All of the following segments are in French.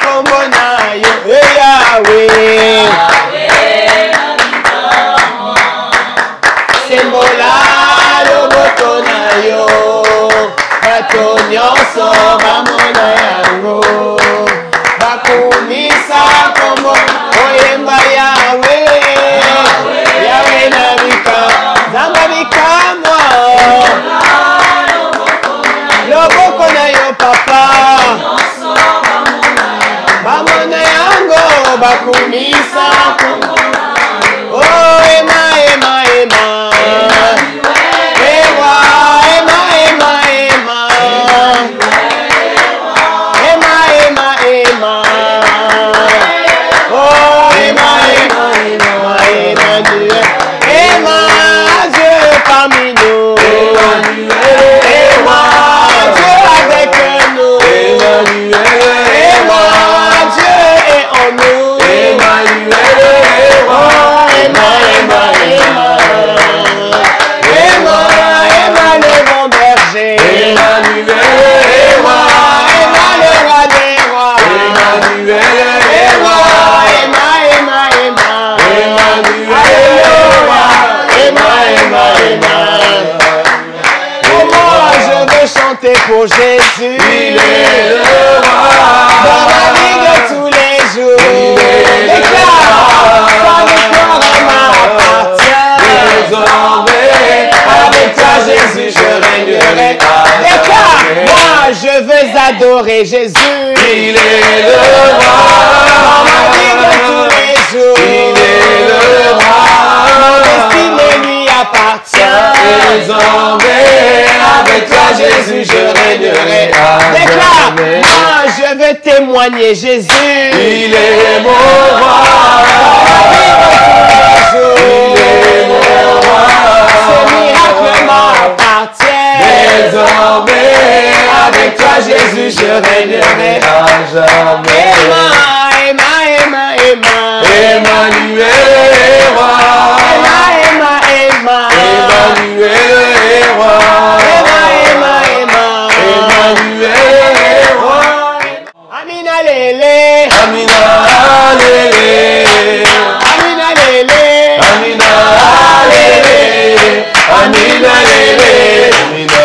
kombo na yo Yahweh sembola loboko na yo bato nyonso bamona yango bakumisa kombo oyemba Yahweh Yahweh na bika zamba bikamwa loboko na yo papa bamona yango bakumisa oh ema ema ema ewa ema ema ema ema ema ema oh ema ema ema ema Dieu ema Dieu parmi nous ema Dieu avec nous ema Dieu est en nous oh ema ema ema ema ema le bon berger ema ema le roi des rois ema ema ema ema alléluia ema ema ema oh moi je veux chanter pour Jésus il est le roi dans ma vie de tous les jours déclare sa victoire m'appartient désormais avec toi Jésus je régnerai déclare moi je veux adorer Jésus il est le roi dans ma vie de tous les jours il est le roi mon destin lui appartient désormais avec toi Jésus je régnerai déclare moi je veux témoigner Jésus il est mon roi il est mon roi ce miracle m'appartient désormais avec toi Jésus je régnerai à jamais Emma Emma Emma Emmanuel est roi Emma Emmanuel est roi Emma Emmanuel est roi Amina Lele Amina Lele Amina Lele Amina Lele Amina Lele Amina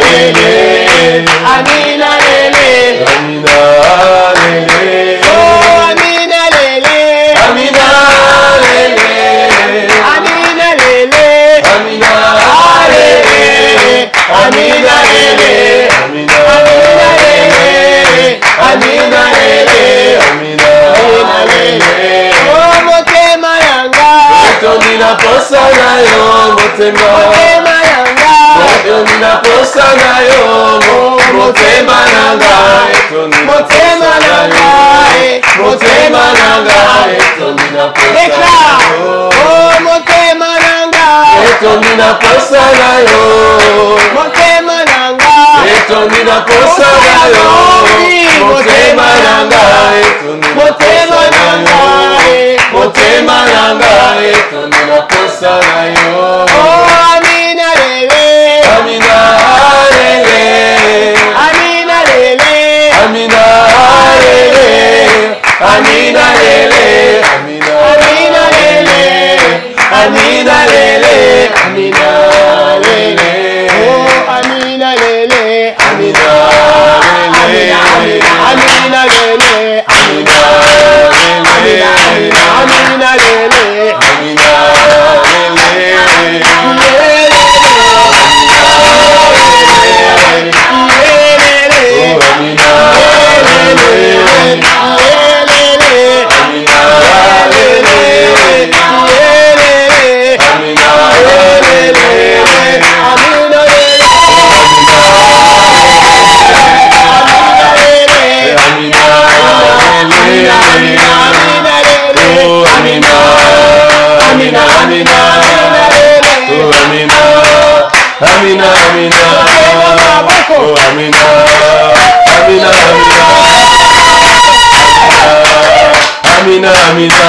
Lele Amina Lele Amina Lele oh Amina Lele Amina Lele Amina Lele Amina Lele Amina Lele Amina Lele Amina Lele Amina Lele oh motema yanga etoni na posa na yo motema yanga etoni na posa na yo motema nanga etoni motema nanga motema nanga etoni na posa oh motema nanga etoni na posa na yo motema nanga etoni na posa na yo motema nanga etoni motema nanga motema nanga etoni na posa na yo oh Amina Lele Amina Lele Amina Lele Amina Lele Amina Lele Amina Lele Amina Lele Amina Lele oh Amina Lele Amina Lele Amina Lele Amina Lele Amina Lele Amina Amina, Amina, oh Amina, Amina, Amina, Amina,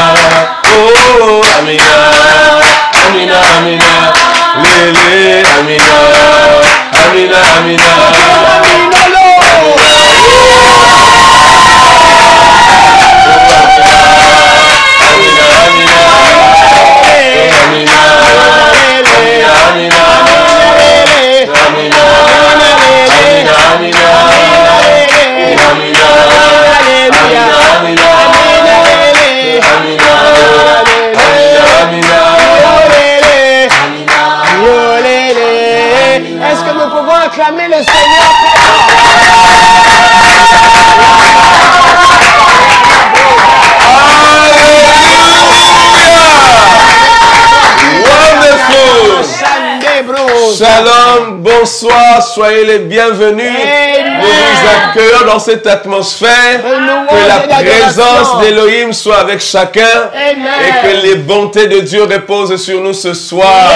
oh Amina, Amina, Amina, Lele, Amina, Amina, Amina, Amina, Shalom, bonsoir, soyez les bienvenus. Nous vous accueillons dans cette atmosphère. Que la présence d'Élohim soit avec chacun. Et que les bontés de Dieu reposent sur nous ce soir.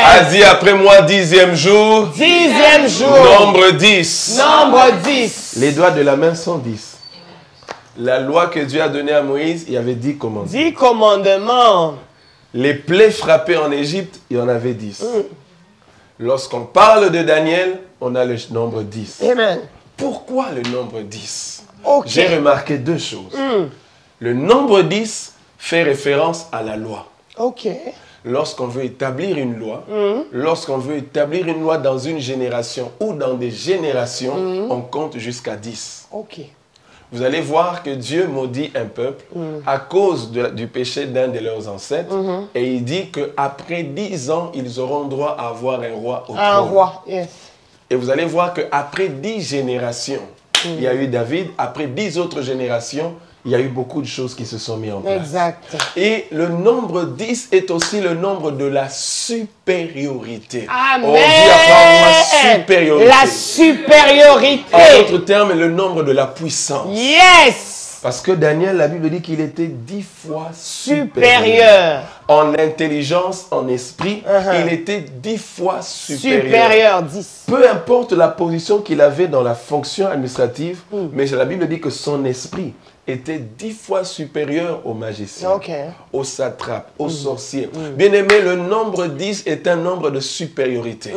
A dit après moi, 10e jour. 10e jour. Nombre 10. Nombre 10. Les doigts de la main sont 10. La loi que Dieu a donnée à Moïse, il y avait 10 commandements. 10 commandements. Les plaies frappées en Égypte, il y en avait 10. Lorsqu'on parle de Daniel, on a le nombre 10. Amen. Pourquoi le nombre 10? Okay. J'ai remarqué deux choses. Le nombre 10 fait référence à la loi. Ok. Lorsqu'on veut établir une loi, lorsqu'on veut établir une loi dans une génération ou dans des générations, on compte jusqu'à 10. Ok. Vous allez voir que Dieu maudit un peuple à cause du péché d'un de leurs ancêtres. Et il dit qu'après 10 ans, ils auront droit à avoir un roi au trône. Un roi, yes. Et vous allez voir qu'après 10 générations, il y a eu David. Après 10 autres générations, il y a eu beaucoup de choses qui se sont mises en place. Exact. Et le nombre 10 est aussi le nombre de la supériorité. Amen. On dit apparemment supériorité. La supériorité. En d'autres termes, le nombre de la puissance. Yes. Parce que Daniel, la Bible dit qu'il était 10 fois supérieur. En intelligence, en esprit, il était 10 fois supérieur. Supérieur, 10. Peu importe la position qu'il avait dans la fonction administrative, mais la Bible dit que son esprit était 10 fois supérieur aux magiciens, aux satrapes, aux sorciers. Bien aimé, le nombre 10 est un nombre de supériorité.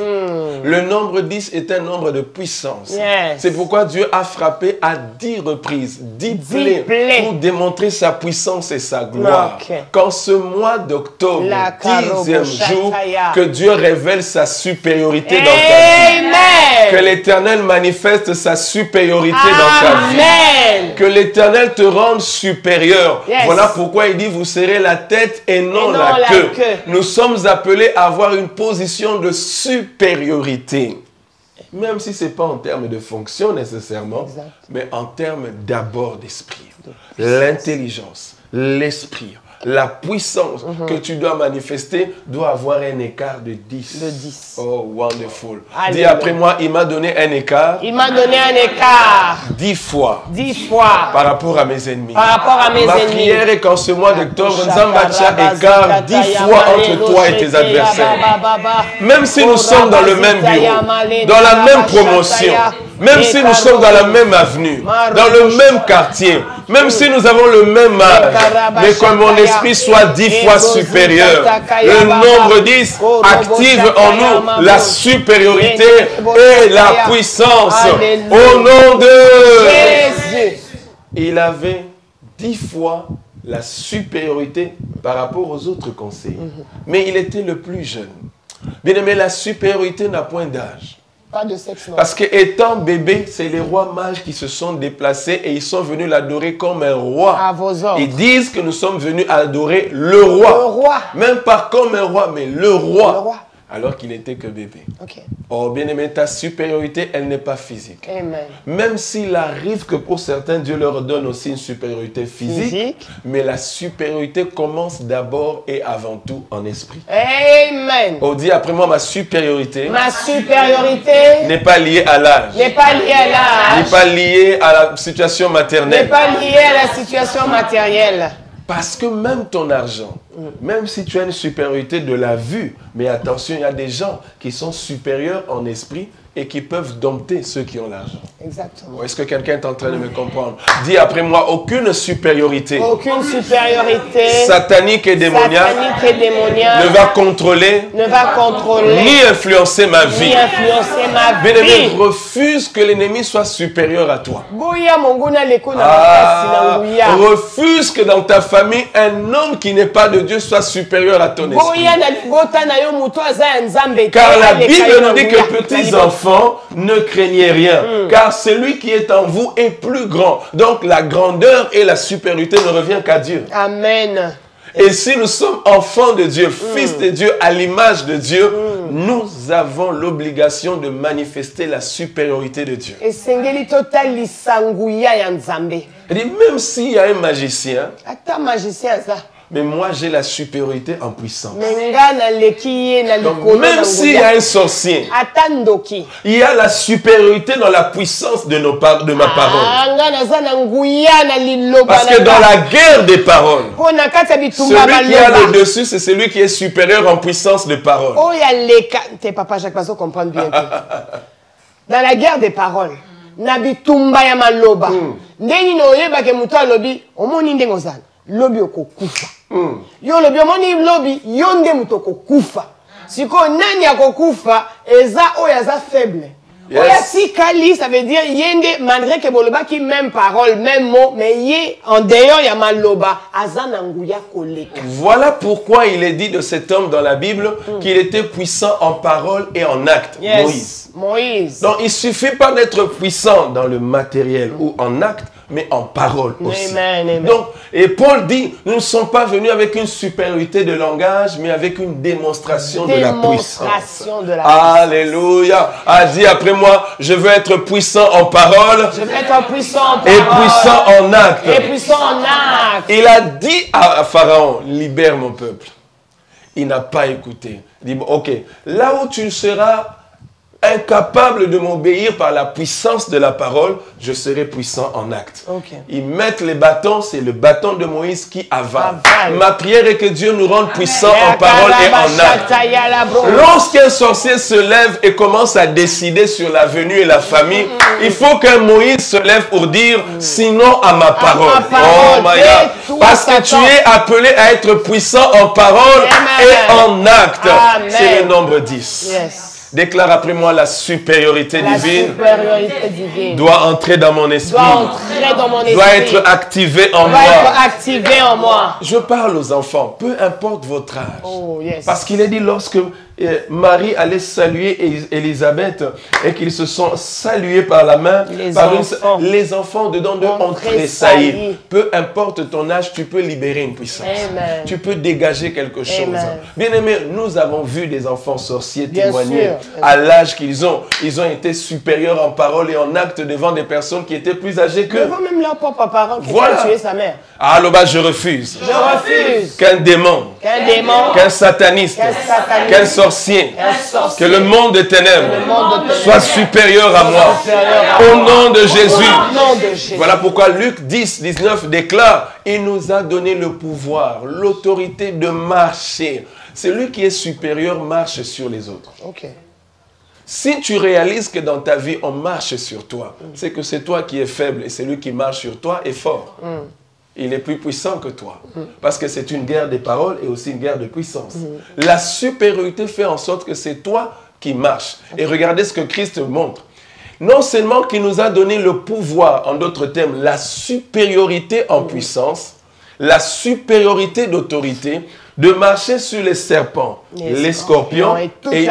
Le nombre 10 est un nombre de puissance. Yes. C'est pourquoi Dieu a frappé à 10 reprises, 10 plaies pour démontrer sa puissance et sa gloire. Qu'en ce mois d'octobre, 10e jour, que Dieu révèle sa supériorité dans ta vie. Que l'Éternel manifeste sa supériorité dans ta vie. Que l'Éternel te rende supérieur. Yes. Voilà pourquoi il dit, vous serez la tête et non la queue. Nous sommes appelés à avoir une position de supériorité. Même si ce n'est pas en termes de fonction nécessairement, mais en termes d'abord d'esprit. L'intelligence, l'esprit, la puissance que tu dois manifester doit avoir un écart de 10. De 10. Oh, wonderful. Alléluia. Dis après moi, il m'a donné un écart. Il m'a donné un écart. 10 fois. 10 fois. Par rapport à mes ennemis. Par rapport à mes Ma ennemis. prière est qu'en ce mois d'octobre, Nzambacha écart 10 fois entre toi et tes adversaires. Même si nous sommes dans le même bureau, dans la même promotion, même si nous sommes dans la même avenue, dans le même quartier, même si nous avons le même âge, mais que mon esprit soit 10 fois supérieur. Le nombre 10 active en nous la supériorité et la puissance. Au nom de Jésus. Il avait 10 fois la supériorité par rapport aux autres conseillers. Mais il était le plus jeune. Bien aimé, la supériorité n'a point d'âge. Pas de sexe, non. Parce qu'étant bébé, c'est les rois mages qui se sont déplacés et ils sont venus l'adorer comme un roi. À vos ordres. Ils disent que nous sommes venus adorer le roi. Le roi. Même pas comme un roi, mais le roi. Le roi. Alors qu'il n'était que bébé. Ok. Oh, bien aimé, ta supériorité, elle n'est pas physique. Amen. Même s'il arrive que pour certains, Dieu leur donne aussi une supériorité physique. Mais la supériorité commence d'abord et avant tout en esprit. Amen. On dit après moi, ma supériorité Ma supériorité n'est pas liée à l'âge, n'est pas liée à l'âge, n'est pas liée à la situation n'est maternelle. pas liée à la situation matérielle. Parce que même ton argent, même si tu as une supériorité de la vue, mais attention, il y a des gens qui sont supérieurs en esprit et qui peuvent dompter ceux qui ont l'argent. Exactement. Est-ce que quelqu'un est en train de me comprendre? Dis après moi, aucune supériorité Aucune supériorité satanique et démoniaque ne va contrôler, ni influencer ma vie. Bien-aimé, refuse que l'ennemi soit supérieur à toi. Refuse que dans ta famille, un homme qui n'est pas de Dieu soit supérieur à ton esprit. Car la Bible nous dit que petits enfants ne craignez rien, car celui qui est en vous est plus grand. Donc la grandeur et la supériorité ne revient qu'à Dieu. Amen. Et si nous sommes enfants de Dieu, fils de Dieu, à l'image de Dieu, nous avons l'obligation de manifester la supériorité de Dieu. Et même s'il y a un magicien, mais moi j'ai la supériorité en puissance. Donc, même s'il y a un sorcier, il y a la supériorité dans la puissance de ma parole. Parce que dans la guerre des paroles, celui qui a le dessus, c'est celui qui est supérieur en puissance de parole. Papa Jacques Bazo comprendre bien. Dans la guerre des paroles, nabitumba ya maloba. Ndeni no yeba ke muto alobi, omoni ndenge ozana. Lobi okokufa. Yo lobi omoni lobi, yo nde muto okokufa. Siko nani akokufa, eza oyaza faible. Yes. Oya si kali, ça veut dire yende malgré que boloba qui même parole, même mot, mais yé en dehors ya maloba, azana nguya koleka. Voilà pourquoi il est dit de cet homme dans la Bible qu'il était puissant en parole et en acte. Yes. Moïse. Moïse. Donc il ne suffit pas d'être puissant dans le matériel ou en acte, mais en parole aussi. Amen, amen. Donc, et Paul dit, nous ne sommes pas venus avec une supériorité de langage, mais avec une démonstration de la puissance. Alléluia. A dit après moi, je veux être puissant en parole. Je veux être puissant en parole. Et puissant en acte. Et puissant en acte. Il a dit à Pharaon, libère mon peuple. Il n'a pas écouté. Il dit, bon, ok, là où tu seras incapable de m'obéir par la puissance de la parole, je serai puissant en acte. Okay. Ils mettent les bâtons, c'est le bâton de Moïse qui avale. Ma prière est que Dieu nous rende puissants en parole et en acte. Lorsqu'un sorcier se lève et commence à décider sur la venue et la famille, il faut qu'un Moïse se lève pour dire sinon à ma parole. Oh my God. Parce que tu es appelé à être puissant en parole et en acte. C'est le nombre 10. Yes. Déclare après moi la supériorité divine. Supériorité divine doit entrer dans mon esprit. Doit être activé en moi. Je parle aux enfants, peu importe votre âge. Oh, yes. Parce qu'il est dit lorsque Marie allait saluer Élisabeth et qu'ils se sont salués par la main, les enfants dedans d'eux ont tressailli. Peu importe ton âge, tu peux libérer une puissance. Amen. Tu peux dégager quelque chose. Amen. Bien aimé, nous avons vu des enfants sorciers témoigner à l'âge qu'ils ont. Ils ont été supérieurs en parole et en acte devant des personnes qui étaient plus âgées qu'eux. Devant même leur propre parent qui a tué sa mère. Ah, là-bas, je refuse. Je refuse. Qu'un démon, qu'un sataniste, qu'un sorcier, que le monde des ténèbres soit supérieur à moi. Au nom de Jésus. Voilà pourquoi Luc 10, 19 déclare, il nous a donné le pouvoir, l'autorité de marcher. Celui qui est supérieur marche sur les autres. Okay. Si tu réalises que dans ta vie, on marche sur toi, c'est que c'est toi qui es faible et celui qui marche sur toi est fort. Il est plus puissant que toi. Parce que c'est une guerre des paroles et aussi une guerre de puissance. La supériorité fait en sorte que c'est toi qui marches. Et regardez ce que Christ montre. Non seulement qu'il nous a donné le pouvoir, en d'autres termes, la supériorité en puissance, la supériorité d'autorité, de marcher sur les serpents, les scorpions, et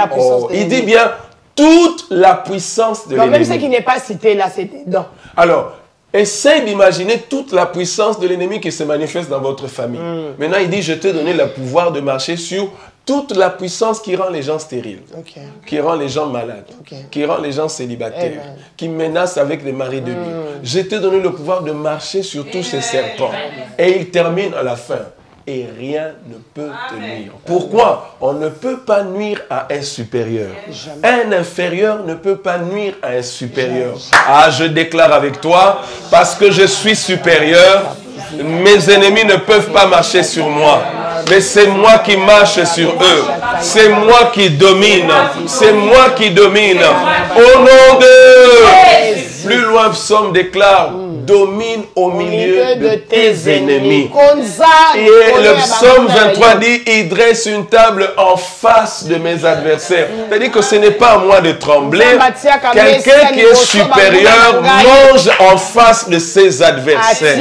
il dit bien toute la puissance de l'ennemi. Même ce qui n'est pas cité là, c'est dedans. Alors, essaye d'imaginer toute la puissance de l'ennemi qui se manifeste dans votre famille. Maintenant, il dit, je t'ai donné le pouvoir de marcher sur toute la puissance qui rend les gens stériles, qui rend les gens malades, qui rend les gens célibataires, qui menace avec des maris de nuit. Je t'ai donné le pouvoir de marcher sur tous ces serpents. Et il termine à la fin. Et rien ne peut te nuire. Pourquoi? On ne peut pas nuire à un supérieur. Un inférieur ne peut pas nuire à un supérieur. Ah, je déclare avec toi, parce que je suis supérieur, mes ennemis ne peuvent pas marcher sur moi. Mais c'est moi qui marche sur eux. C'est moi qui domine. C'est moi qui domine. Au nom de... Plus loin, Psaume déclare, domine au milieu de tes ennemis. Et le Psaume 23 dit, il dresse une table en face de mes adversaires. C'est-à-dire que ce n'est pas à moi de trembler. Quelqu'un qui est supérieur mange en face de ses adversaires.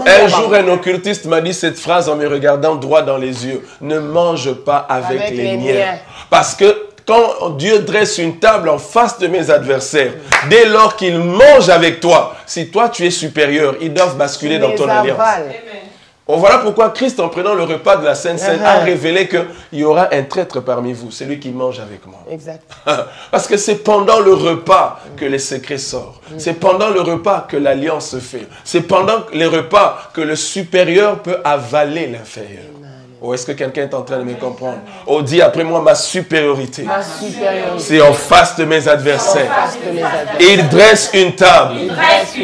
Un jour, un occultiste m'a dit cette phrase en me regardant droit dans les yeux. Ne mange pas avec les miens. Parce que quand Dieu dresse une table en face de mes adversaires, dès lors qu'ils mangent avec toi, si toi tu es supérieur, ils doivent basculer dans ton alliance. Oh, voilà pourquoi Christ, en prenant le repas de la Sainte Seine, a révélé qu'il y aura un traître parmi vous, celui qui mange avec moi. Exact. Parce que c'est pendant le repas que les secrets sortent. C'est pendant le repas que l'alliance se fait. C'est pendant les repas que le supérieur peut avaler l'inférieur. Ou est-ce que quelqu'un est en train de me comprendre? Oh, dis après moi, ma supériorité. C'est en face de mes adversaires. Il dresse une table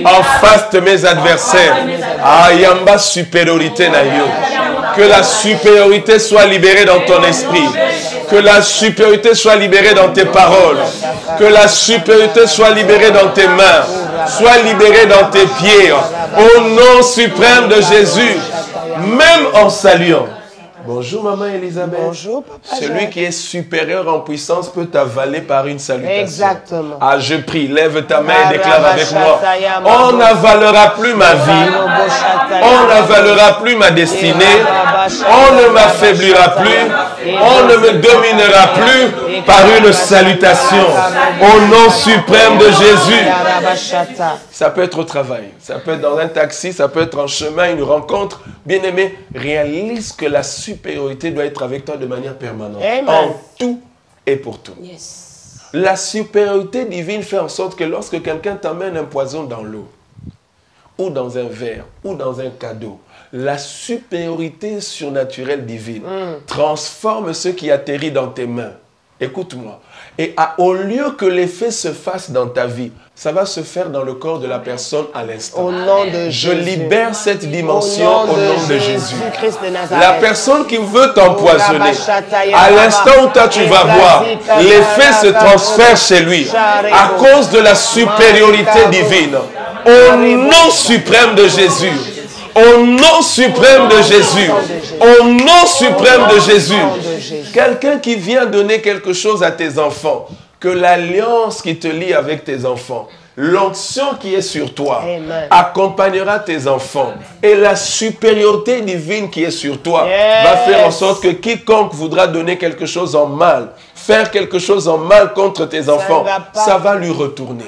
en face de mes adversaires. Ah, yamba supériorité na yo. Que la supériorité soit libérée dans ton esprit. Que la supériorité soit libérée dans tes paroles. Que la supériorité soit libérée dans tes mains. Soit libérée dans tes pieds. Au nom suprême de Jésus. Même en saluant. Bonjour maman Elisabeth. Bonjour papa. Celui qui est supérieur en puissance peut t'avaler par une salutation. Exactement. Ah, je prie, lève ta main et déclare avec moi. On n'avalera plus ma vie. On n'avalera plus ma destinée. On ne m'affaiblira plus. On ne me dominera plus par une salutation. Au nom suprême de Jésus. Ça peut être au travail, ça peut être dans un taxi, ça peut être en chemin, une rencontre. Bien-aimé, réalise que la supériorité doit être avec toi de manière permanente. Amen. En tout et pour tout. Yes. La supériorité divine fait en sorte que lorsque quelqu'un t'amène un poison dans l'eau, ou dans un verre, ou dans un cadeau, la supériorité surnaturelle divine transforme ce qui atterrit dans tes mains. Écoute-moi. Et au lieu que l'effet se fasse dans ta vie, ça va se faire dans le corps de la personne à l'instant. Au nom de Je Jésus. libère cette dimension au nom de Jésus. Christ de Nazareth. La personne qui veut t'empoisonner, à l'instant où toi tu vas voir, l'effet se transfère chez lui à cause de la supériorité divine. Au nom suprême de Jésus. Au nom suprême de Jésus. Au nom suprême de Jésus. Quelqu'un qui vient donner quelque chose à tes enfants, que l'alliance qui te lie avec tes enfants, l'onction qui est sur toi, accompagnera tes enfants. Et la supériorité divine qui est sur toi va faire en sorte que quiconque voudra donner quelque chose en mal, faire quelque chose en mal contre tes enfants, ça va lui retourner.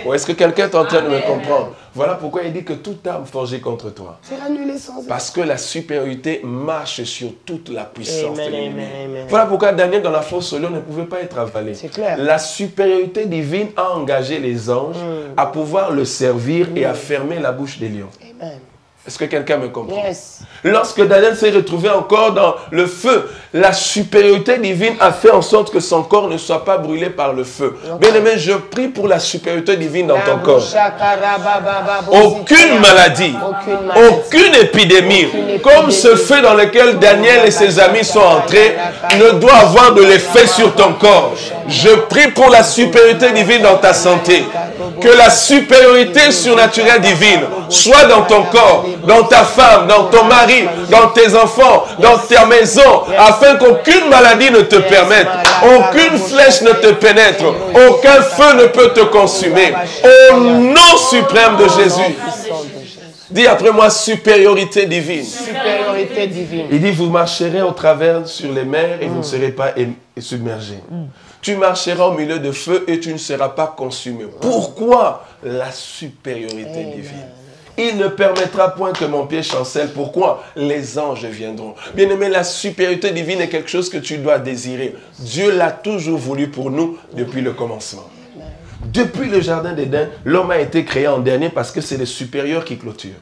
Ou est-ce que quelqu'un est en train de me comprendre? Voilà pourquoi il dit que toute arme forgée contre toi. Parce que la supériorité marche sur toute la puissance de l'ennemi. Voilà pourquoi Daniel dans la fosse au lion ne pouvait pas être avalé. La supériorité divine a engagé les anges à pouvoir le servir et à fermer la bouche des lions. Amen. Est-ce que quelqu'un me comprend? Yes. Lorsque Daniel s'est retrouvé encore dans le feu, la supériorité divine a fait en sorte que son corps ne soit pas brûlé par le feu. Bien-aimé, je prie pour la supériorité divine dans ton corps. Aucune maladie, aucune épidémie, comme ce feu dans lequel Daniel et ses amis sont entrés, ne doit avoir de l'effet sur ton corps. Je prie pour la supériorité divine dans ta santé. Que la supériorité surnaturelle divine soit dans ton corps, dans ta femme, dans ton mari, dans tes enfants, dans ta maison, afin qu'aucune maladie ne te permette, aucune flèche ne te pénètre, aucun feu ne peut te consumer. Au nom suprême de Jésus. Dis après moi, supériorité divine. Supériorité divine. Il dit, vous marcherez au travers sur les mers et vous ne serez pas submergés. Tu marcheras au milieu de feu et tu ne seras pas consumé. Pourquoi? La supériorité divine. Il ne permettra point que mon pied chancelle. Pourquoi? Les anges viendront. Bien-aimé, la supériorité divine est quelque chose que tu dois désirer. Dieu l'a toujours voulu pour nous depuis le commencement. Depuis le jardin d'Éden, l'homme a été créé en dernier parce que c'est le supérieur qui clôture.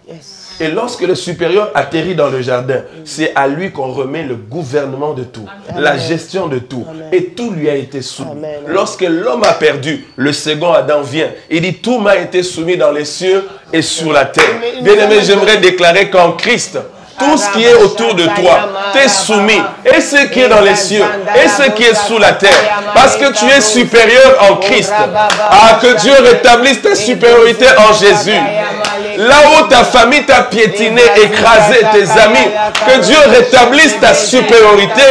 Et lorsque le supérieur atterrit dans le jardin, c'est à lui qu'on remet le gouvernement de tout, la gestion de tout. Et tout lui a été soumis. Lorsque l'homme a perdu, le second Adam vient. Il dit, tout m'a été soumis dans les cieux et sur la terre. Bien-aimé, j'aimerais déclarer qu'en Christ, tout ce qui est autour de toi t'est soumis. Et ce qui est dans les cieux, et ce qui est sous la terre. Parce que tu es supérieur en Christ. Ah, que Dieu rétablisse ta supériorité en Jésus. Là où ta famille t'a piétiné, écrasé, tes amis, que Dieu rétablisse ta supériorité,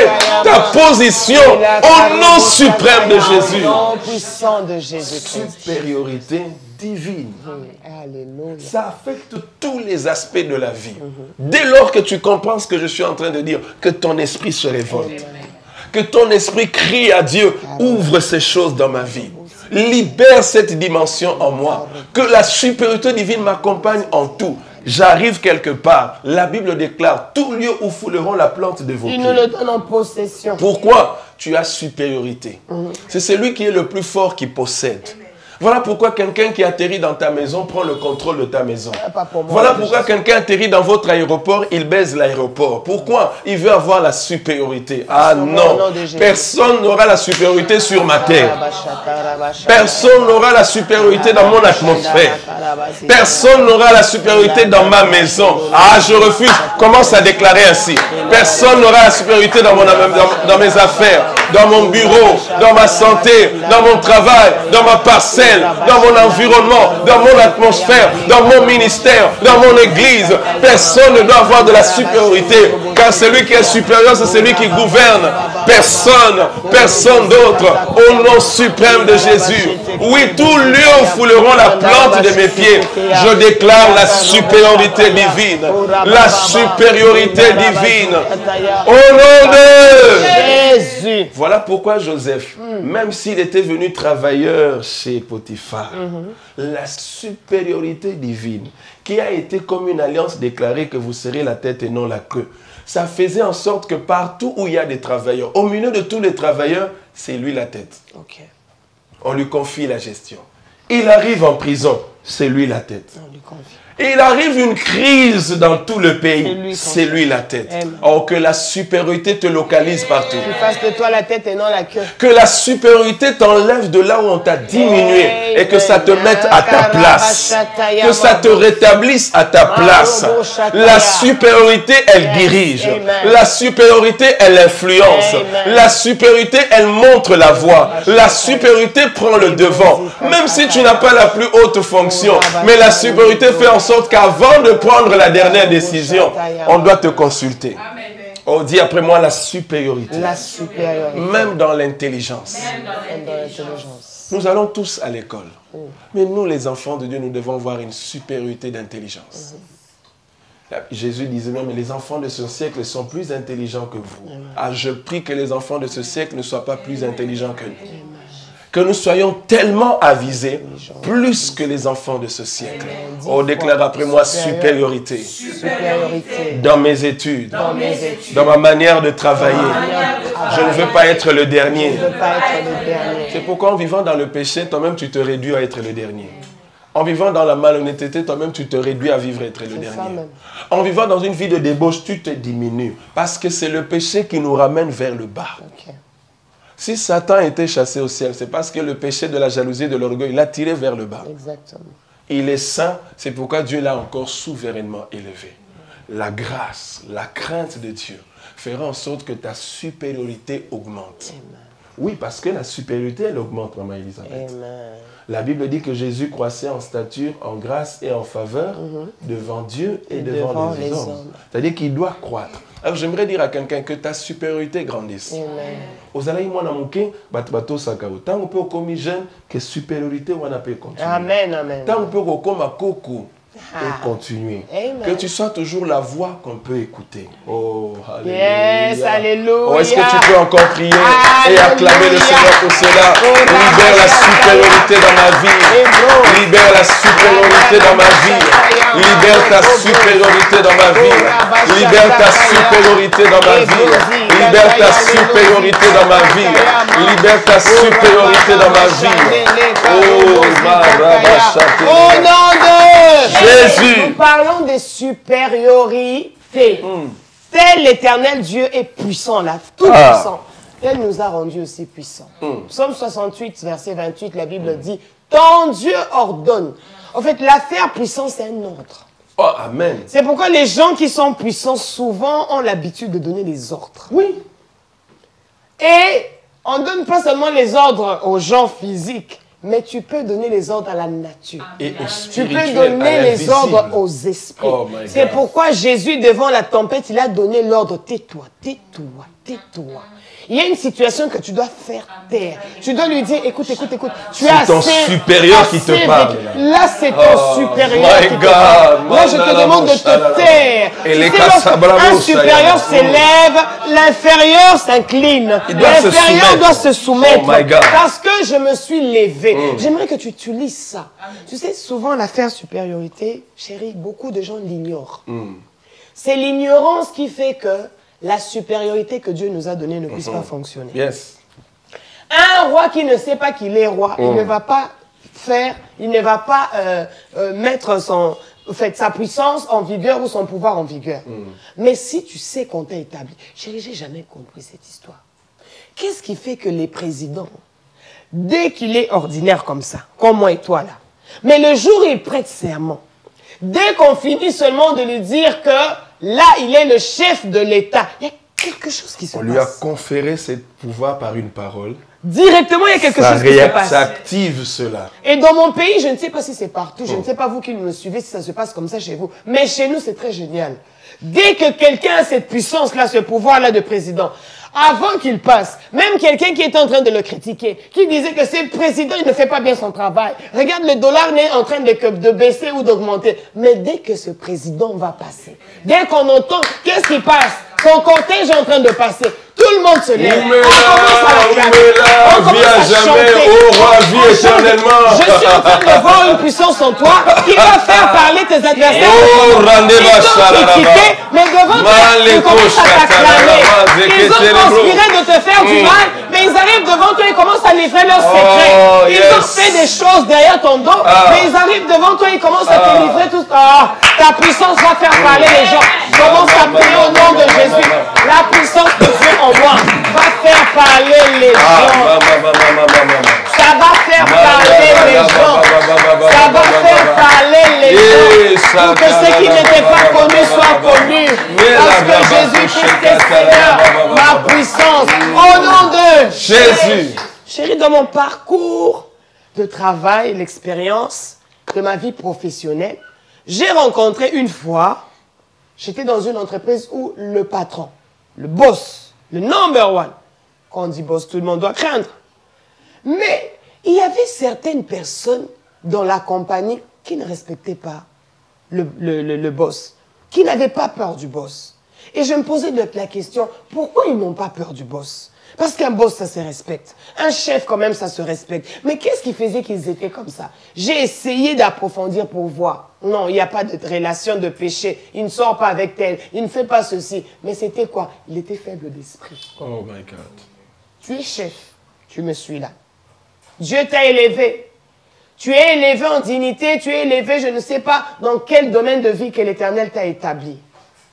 ta position au nom suprême de Jésus. Au nom puissant de Jésus. Supériorité divine. Ça affecte tous les aspects de la vie. Dès lors que tu comprends ce que je suis en train de dire, que ton esprit se révolte, que ton esprit crie à Dieu, ouvre ces choses dans ma vie. Libère cette dimension en moi. Que la supériorité divine m'accompagne en tout. J'arrive quelque part. La Bible déclare, tout lieu où fouleront la plante de vos pieds. Il nous le donne en possession. Pourquoi? Tu as supériorité. C'est celui qui est le plus fort qui possède. Voilà pourquoi quelqu'un qui atterrit dans ta maison prend le contrôle de ta maison. Voilà pourquoi quelqu'un atterrit dans votre aéroport, il baise l'aéroport. Pourquoi? Il veut avoir la supériorité. Ah non, personne n'aura la supériorité sur ma terre. Personne n'aura la supériorité dans mon atmosphère. Personne n'aura la supériorité dans ma maison. Ah, je refuse. Commence à déclarer ainsi. Personne n'aura la supériorité dans mes affaires, dans mon bureau, dans ma santé, dans mon travail, dans ma parcelle, dans mon environnement, dans mon atmosphère, dans mon ministère, dans mon église. Personne ne doit avoir de la supériorité, car celui qui est supérieur, c'est celui qui gouverne. Personne d'autre, au nom suprême de Jésus. Oui, tout lieu où fouleront la plante de mes pieds, je déclare la supériorité divine. La supériorité divine. Au nom de Jésus. Voilà pourquoi Joseph, même s'il était venu travailleur chez Potiphar, la supériorité divine, qui a été comme une alliance déclarée que vous serez la tête et non la queue, ça faisait en sorte que partout où il y a des travailleurs, au milieu de tous les travailleurs, c'est lui la tête. Okay. On lui confie la gestion. Il arrive en prison, c'est lui la tête. On lui confie. Il arrive une crise dans tout le pays, c'est lui la tête. Or que la supériorité te localise partout. Tu fasses de toi la tête et non la queue. Que la supériorité t'enlève de là où on t'a diminué et que ça te mette à ta place. Que ça te rétablisse à ta place. La supériorité, elle dirige. La supériorité, elle influence. La supériorité, elle montre la voie. La supériorité prend le devant. Même si tu n'as pas la plus haute fonction, mais la supériorité fait en sorte qu'avant de prendre la dernière décision, on doit te consulter. On dit après moi la supériorité. La supériorité. Même dans l'intelligence. Nous allons tous à l'école. Mais nous, les enfants de Dieu, nous devons avoir une supériorité d'intelligence. Jésus disait même, les enfants de ce siècle sont plus intelligents que vous. Ah, je prie que les enfants de ce siècle ne soient pas plus intelligents que nous. Que nous soyons tellement avisés, plus que les enfants de ce siècle. On déclare après moi supériorité. Dans mes études, dans ma manière de travailler. Je ne veux pas être le dernier. C'est pourquoi en vivant dans le péché, toi-même tu te réduis à être le dernier. En vivant dans la malhonnêteté, toi-même tu te réduis à vivre être le dernier. En vivant dans une vie de débauche, tu te diminues. Parce que c'est le péché qui nous ramène vers le bas. Si Satan était chassé au ciel, c'est parce que le péché de la jalousie et de l'orgueil l'a tiré vers le bas. Exactement. Il est saint, c'est pourquoi Dieu l'a encore souverainement élevé. La grâce, la crainte de Dieu fera en sorte que ta supériorité augmente. Amen. Oui, parce que la supériorité, elle augmente, Maman Elisabeth. Amen. La Bible dit que Jésus croissait en stature, en grâce et en faveur devant Dieu et devant les hommes. C'est-à-dire qu'il doit croître. Alors j'aimerais dire à quelqu'un que ta supériorité grandisse. Amen. Amen, amen. Et continuer. Amen. Que tu sois toujours la voix qu'on peut écouter. Oh, alléluia. Yes, alléluia. Oh, est-ce que tu peux encore prier et acclamer le Seigneur pour cela? Libère la supériorité dans ma vie. Libère la supériorité dans ma vie. Libère ta supériorité dans ma vie. Libère ta supériorité dans ma vie. Libère ta supériorité dans ma vie. Libère ta supériorité dans ma vie. Oh, Marabachate. Au nom de Jésus. Nous parlons de supériorité. Tel l'Éternel Dieu est puissant là, tout puissant. Elle nous a rendus aussi puissants. Psaume 68, verset 28, la Bible dit, ton Dieu ordonne. En fait, l'affaire puissance, c'est un ordre. Oh, amen. C'est pourquoi les gens qui sont puissants, souvent, ont l'habitude de donner les ordres. Oui. Et on ne donne pas seulement les ordres aux gens physiques, mais tu peux donner les ordres à la nature. Et au tu peux donner les ordres aux esprits. Oh, c'est pourquoi Jésus, devant la tempête, il a donné l'ordre, tais-toi, tais-toi, tais-toi. Il y a une situation que tu dois faire taire. Tu dois lui dire, écoute, écoute, écoute. C'est ton supérieur qui te parle. Là, c'est ton supérieur qui te parle. Moi, je te demande de te taire. Un supérieur s'élève, l'inférieur s'incline. L'inférieur doit se soumettre. Parce que je me suis levé. J'aimerais que tu utilises ça. Tu sais, souvent, l'affaire supériorité, chérie, beaucoup de gens l'ignorent. C'est l'ignorance qui fait que la supériorité que Dieu nous a donnée ne puisse pas fonctionner. Yes. Un roi qui ne sait pas qu'il est roi, il ne va pas faire, il ne va pas mettre sa puissance en vigueur ou son pouvoir en vigueur. Mais si tu sais qu'on t'a établi, chérie, j'ai jamais compris cette histoire. Qu'est-ce qui fait que les présidents, dès qu'il est ordinaire comme ça, comme moi et toi là, mais le jour où il prête serment, dès qu'on finit seulement de lui dire que là, il est le chef de l'État, il y a quelque chose qui se passe. On lui a conféré ce pouvoir par une parole. Directement, il y a quelque chose qui se passe. Ça active cela. Et dans mon pays, je ne sais pas si c'est partout, je ne sais pas vous qui me suivez, si ça se passe comme ça chez vous, mais chez nous, c'est très génial. Dès que quelqu'un a cette puissance-là, ce pouvoir-là de président, avant qu'il passe, même quelqu'un qui est en train de le critiquer, qui disait que ce président, il ne fait pas bien son travail. Regarde, le dollar n'est en train de baisser ou d'augmenter. Mais dès que ce président va passer, dès qu'on entend, qu'est-ce qui passe? Son cortège est en train de passer. Tout le monde se lève. On commence à chanter. Ô roi, vis éternellement. Je suis en train de voir une puissance en toi qui va faire parler tes adversaires. Mais devant toi, ils commencent à t'acclamer. Ils ont conspiré de te faire du mal, mais ils arrivent devant toi et commencent à livrer leurs secrets. Ils ont fait des choses derrière ton dos, mais ils arrivent devant toi et ils commencent à te livrer tout ça. Ta puissance va faire parler les gens. Commence à prier au nom de Jésus. La puissance de Dieu en moi va faire parler les gens. Ça va faire parler les gens. Ça va faire parler les gens. Pour que ceux qui n'étaient pas connus soient connus. Parce que Jésus-Christ est Seigneur. Ma puissance. Au nom de Jésus. Chérie, dans mon parcours de travail, l'expérience de ma vie professionnelle, j'ai rencontré une fois, j'étais dans une entreprise où le patron, le boss, le number one, quand on dit boss, tout le monde doit craindre. Mais il y avait certaines personnes dans la compagnie qui ne respectaient pas le boss, qui n'avaient pas peur du boss. Et je me posais la question, pourquoi ils n'ont pas peur du boss? Parce qu'un boss, ça se respecte. Un chef, quand même, ça se respecte. Mais qu'est-ce qui faisait qu'ils étaient comme ça? J'ai essayé d'approfondir pour voir. Non, il n'y a pas de relation de péché. Il ne sort pas avec tel. Il ne fait pas ceci. Mais c'était quoi? Il était faible d'esprit. Oh my God. Tu es chef. Tu me suis là. Dieu t'a élevé. Tu es élevé en dignité. Tu es élevé, je ne sais pas dans quel domaine de vie que l'Éternel t'a établi.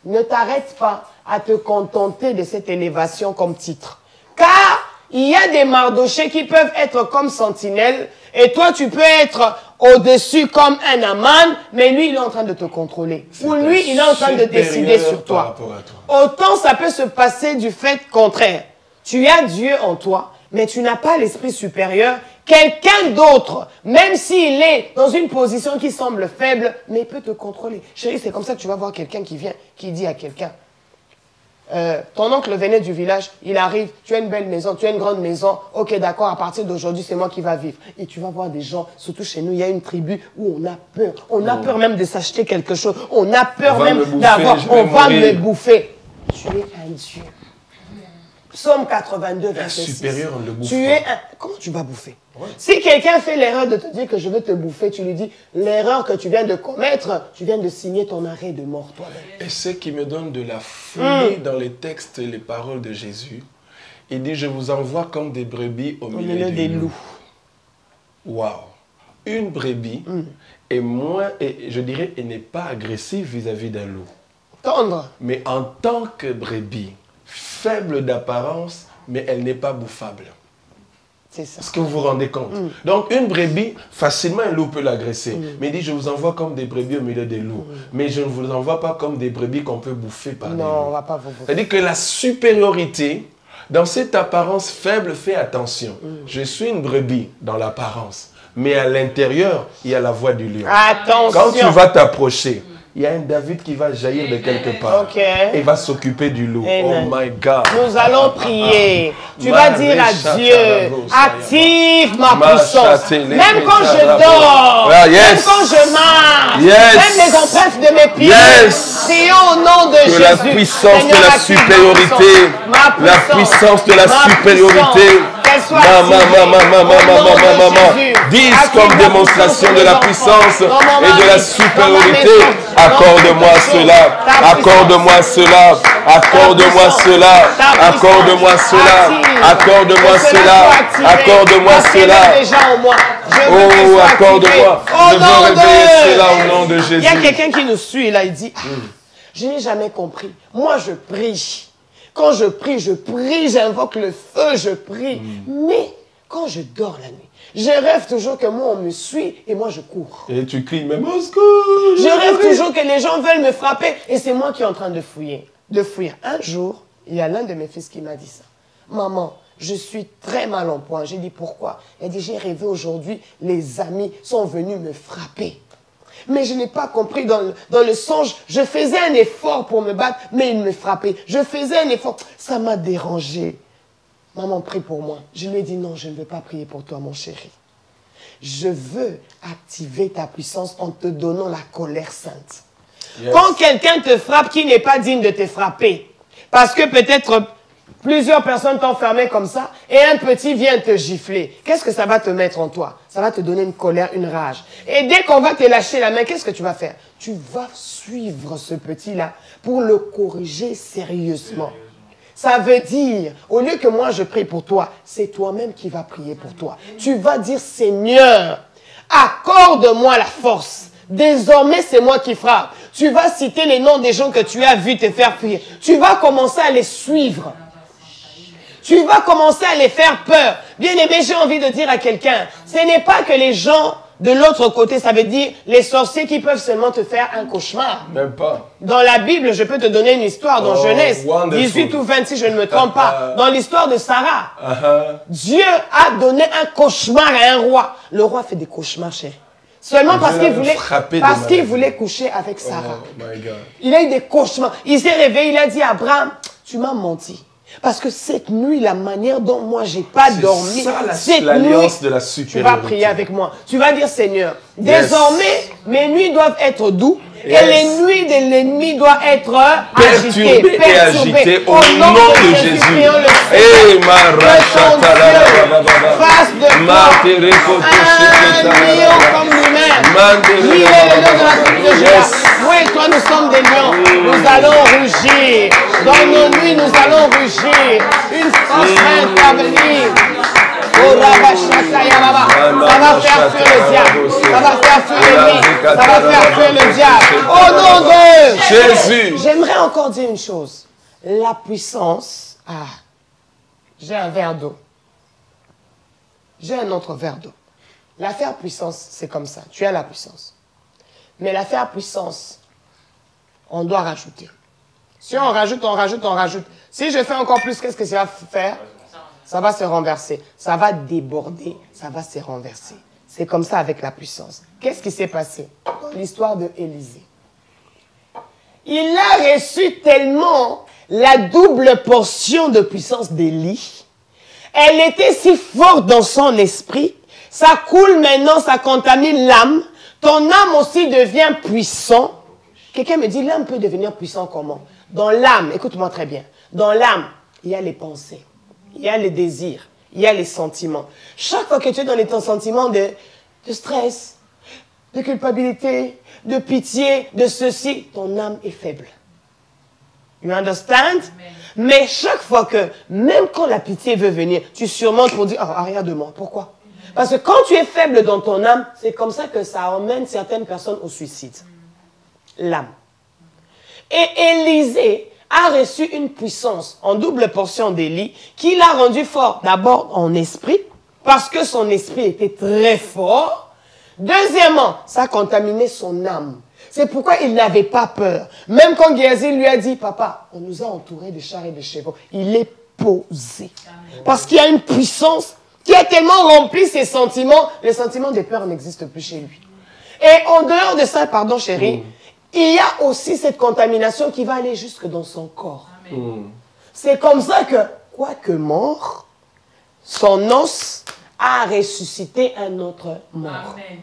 Ne t'arrête pas à te contenter de cette élévation comme titre. Car il y a des Mardochés qui peuvent être comme sentinelles et toi tu peux être au-dessus comme un Aman, mais lui il est en train de te contrôler. Ou lui il est en train de décider sur toi. Autant ça peut se passer du fait contraire. Tu as Dieu en toi, mais tu n'as pas l'esprit supérieur. Quelqu'un d'autre, même s'il est dans une position qui semble faible, mais il peut te contrôler. Chérie, c'est comme ça que tu vas voir quelqu'un qui vient, qui dit à quelqu'un, ton oncle venait du village, il arrive, tu as une belle maison, tu as une grande maison, ok d'accord, à partir d'aujourd'hui c'est moi qui va vivre. Et tu vas voir des gens, surtout chez nous, il y a une tribu où on a peur. On a peur même de s'acheter quelque chose, on a peur même d'avoir, on va me bouffer. Tu es un Dieu. Psaume 82, verset 6. Supérieur, on le bouffe. Tu es un... Comment tu vas bouffer? Ouais. Si quelqu'un fait l'erreur de te dire que je veux te bouffer, tu lui dis, l'erreur que tu viens de commettre, tu viens de signer ton arrêt de mort toi-même. Et ce qui me donne de la folie dans les textes et les paroles de Jésus, il dit, je vous envoie comme des brebis au milieu des loups. Waouh! Une brebis est moins, et je dirais, elle n'est pas agressive vis-à-vis d'un loup. Tendre. Mais en tant que brebis, faible d'apparence, mais elle n'est pas bouffable. C'est ça. Est-ce que vous vous rendez compte? Donc, une brebis, facilement, un loup peut l'agresser. Mais il dit, je vous envoie comme des brebis au milieu des loups. Mais je ne vous envoie pas comme des brebis qu'on peut bouffer par des loups. Non, on ne va pas vous bouffer. C'est-à-dire que la supériorité, dans cette apparence faible, fais attention. Je suis une brebis dans l'apparence. Mais à l'intérieur, il y a la voix du lion. Attention. Quand tu vas t'approcher, il y a un David qui va jaillir de quelque part. Et va s'occuper du loup. Amen. Oh my God. Nous allons prier. Tu vas dire à Dieu, active ma puissance. Même quand je dors, même quand je marche, même les empreintes de mes pieds. Prions au nom de Jésus. La puissance de la supériorité. La puissance de la supériorité. Disent comme démonstration de la puissance et de la supériorité. Accorde-moi cela, accorde-moi cela, accorde-moi cela, accorde-moi cela, accorde-moi cela, accorde-moi cela. Oh, accorde-moi. Je veux réveiller cela au nom de Jésus. Il y a quelqu'un qui nous suit là, il dit, je n'ai jamais compris. Moi, je prie. Quand je prie, j'invoque le feu, je prie. Mais quand je dors la nuit, je rêve toujours que moi, on me suit et moi, je cours. Et tu cries, mais mon secours. Je rêve toujours que les gens veulent me frapper et c'est moi qui est en train de fuir. Un jour, il y a l'un de mes fils qui m'a dit ça. Maman, je suis très mal en point. J'ai dit, pourquoi? Elle dit, j'ai rêvé aujourd'hui, les amis sont venus me frapper. Mais je n'ai pas compris dans le songe. Je faisais un effort pour me battre, mais ils me frappaient. Je faisais un effort. Ça m'a dérangé. Maman, prie pour moi. Je lui ai dit, non, je ne veux pas prier pour toi, mon chéri. Je veux activer ta puissance en te donnant la colère sainte. Quand quelqu'un te frappe qui n'est pas digne de te frapper, parce que peut-être plusieurs personnes t'ont fermé comme ça, et un petit vient te gifler, qu'est-ce que ça va te mettre en toi? Ça va te donner une colère, une rage. Et dès qu'on va te lâcher la main, qu'est-ce que tu vas faire? Tu vas suivre ce petit-là pour le corriger sérieusement. Ça veut dire, au lieu que moi je prie pour toi, c'est toi-même qui vas prier pour toi. Tu vas dire, Seigneur, accorde-moi la force. Désormais, c'est moi qui frappe. Tu vas citer les noms des gens que tu as vus te faire prier. Tu vas commencer à les suivre. Tu vas commencer à les faire peur. Bien aimé, j'ai envie de dire à quelqu'un, ce n'est pas que les gens de l'autre côté, ça veut dire les sorciers qui peuvent seulement te faire un cauchemar. Même pas. Dans la Bible, je peux te donner une histoire dans Genèse 18 ou 26, je ne me trompe pas. Dans l'histoire de Sarah, Dieu a donné un cauchemar à un roi. Le roi fait des cauchemars, chérie. Seulement parce qu'il voulait coucher avec Sarah. Oh my God. Il a eu des cauchemars. Il s'est réveillé, il a dit à Abraham, tu m'as menti. Parce que cette nuit, la manière dont moi, j'ai pas dormi, c'est l'alliance de la supériorité. Tu vas prier avec moi. Tu vas dire, Seigneur, désormais, mes nuits doivent être douces et les nuits de l'ennemi doivent être perturbées et agitées au nom de Jésus. Et face de toi, un lion comme lui-même. Lui est le lion de la tribu de Juda. Moi et toi, nous sommes des lions. Nous allons rugir. Dans nos nuits, nous allons rugir. Une force sainte va venir. Ça va faire fuir le diable. Ça va faire fuir l'ennemi. Ça va faire fuir le diable. Au nom de Jésus. J'aimerais encore dire une chose. La puissance. J'ai un verre d'eau. J'ai un autre verre d'eau. L'affaire puissance, c'est comme ça. Tu as la puissance. Mais l'affaire puissance, on doit rajouter. Si on rajoute, on rajoute, on rajoute. Si je fais encore plus, qu'est-ce que ça va faire? Ça va se renverser. Ça va déborder. Ça va se renverser. C'est comme ça avec la puissance. Qu'est-ce qui s'est passé dans l'histoire de Élisée? Il a reçu tellement la double portion de puissance d'Élie. Elle était si forte dans son esprit. Ça coule maintenant, ça contamine l'âme. Ton âme aussi devient puissant. Quelqu'un me dit, l'âme peut devenir puissant comment? Dans l'âme, écoute-moi très bien. Dans l'âme, il y a les pensées. Il y a les désirs, il y a les sentiments. Chaque fois que tu es dans les sentiments de stress, de culpabilité, de pitié, de ceci, ton âme est faible. You understand? Mais chaque fois que, même quand la pitié veut venir, tu surmontes pour dire, regarde-moi. Pourquoi? Parce que quand tu es faible dans ton âme, c'est comme ça que ça emmène certaines personnes au suicide. L'âme. Et Élisée a reçu une puissance en double portion d'Élie qui l'a rendu fort. D'abord en esprit, parce que son esprit était très fort. Deuxièmement, ça a contaminé son âme. C'est pourquoi il n'avait pas peur. Même quand Géasi lui a dit, papa, on nous a entourés de chars et de chevaux, il est posé. Parce qu'il y a une puissance qui a tellement rempli ses sentiments, les sentiments de peur n'existent plus chez lui. Et en dehors de ça, pardon chérie, il y a aussi cette contamination qui va aller jusque dans son corps. C'est comme ça que, quoique mort, son os a ressuscité un autre mort. Amen.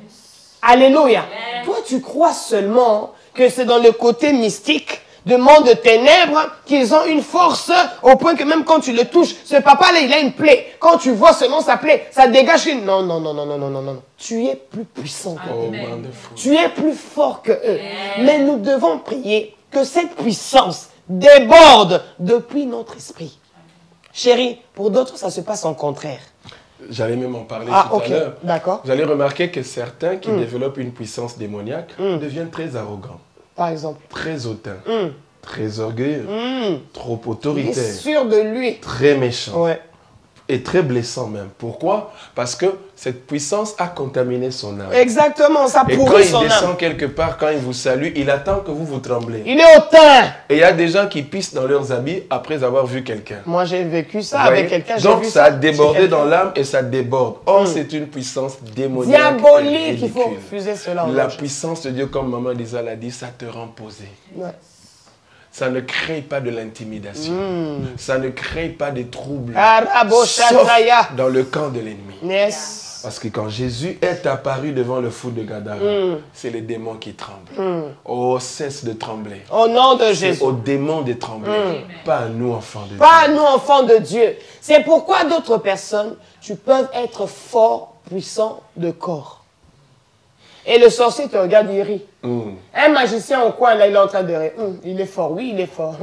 Alléluia. Amen. Toi, tu crois seulement que c'est dans le côté mystique du monde de ténèbres qu'ils ont une force au point que même quand tu le touches, ce papa-là, il a une plaie. Quand tu vois seulement sa plaie, ça dégage une... Non, non, non, non, non, non, non, non. Tu es plus puissant que eux. Tu es plus fort que eux. Mais nous devons prier que cette puissance déborde depuis notre esprit. Chérie, pour d'autres, ça se passe en contraire. J'allais même en parler tout à l'heure. D'accord. Vous allez remarquer que certains qui développent une puissance démoniaque deviennent très arrogants. Par exemple. Très hautains. Très orgueilleux. Trop autoritaires. Il est sûr de lui. Très méchants. Ouais. Et très blessant même. Pourquoi? Parce que cette puissance a contaminé son âme. Exactement, ça pourrit son âme. Et quand il descend quelque part, quand il vous salue, il attend que vous tremblez. Il est hautain. Et il y a des gens qui pissent dans leurs habits après avoir vu quelqu'un. Moi, j'ai vécu ça avec quelqu'un. Donc, ça a débordé dans l'âme et ça déborde. Or, c'est une puissance démoniaque. Diabolique, il faut refuser cela. La puissance de Dieu, comme Maman Lisa l'a dit, ça te rend posé. Ouais. Ça ne crée pas de l'intimidation. Ça ne crée pas de troubles. Sauf dans le camp de l'ennemi. Yes. Parce que quand Jésus est apparu devant le fou de Gadara, c'est les démons qui tremblent. Oh, cesse de trembler. Au nom de Jésus. C'est aux démons de trembler. Pas à nous, enfants de Dieu. Pas à nous, enfants de Dieu. C'est pourquoi d'autres personnes, tu peux être fort, puissant de corps. Et le sorcier te regarde, il rit. Un magicien au coin, là, il est en train de rire. Il est fort, oui, il est fort.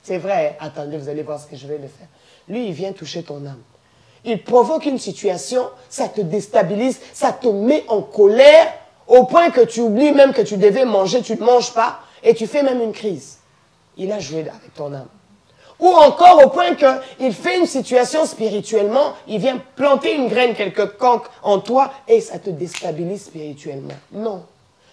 C'est vrai, attendez, vous allez voir ce que je vais le faire. Lui, il vient toucher ton âme. Il provoque une situation, ça te déstabilise, ça te met en colère, au point que tu oublies même que tu devais manger, tu ne manges pas, et tu fais même une crise. Il a joué avec ton âme. Ou encore au point qu'il fait une situation spirituellement, il vient planter une graine quelconque en toi et ça te déstabilise spirituellement. Non,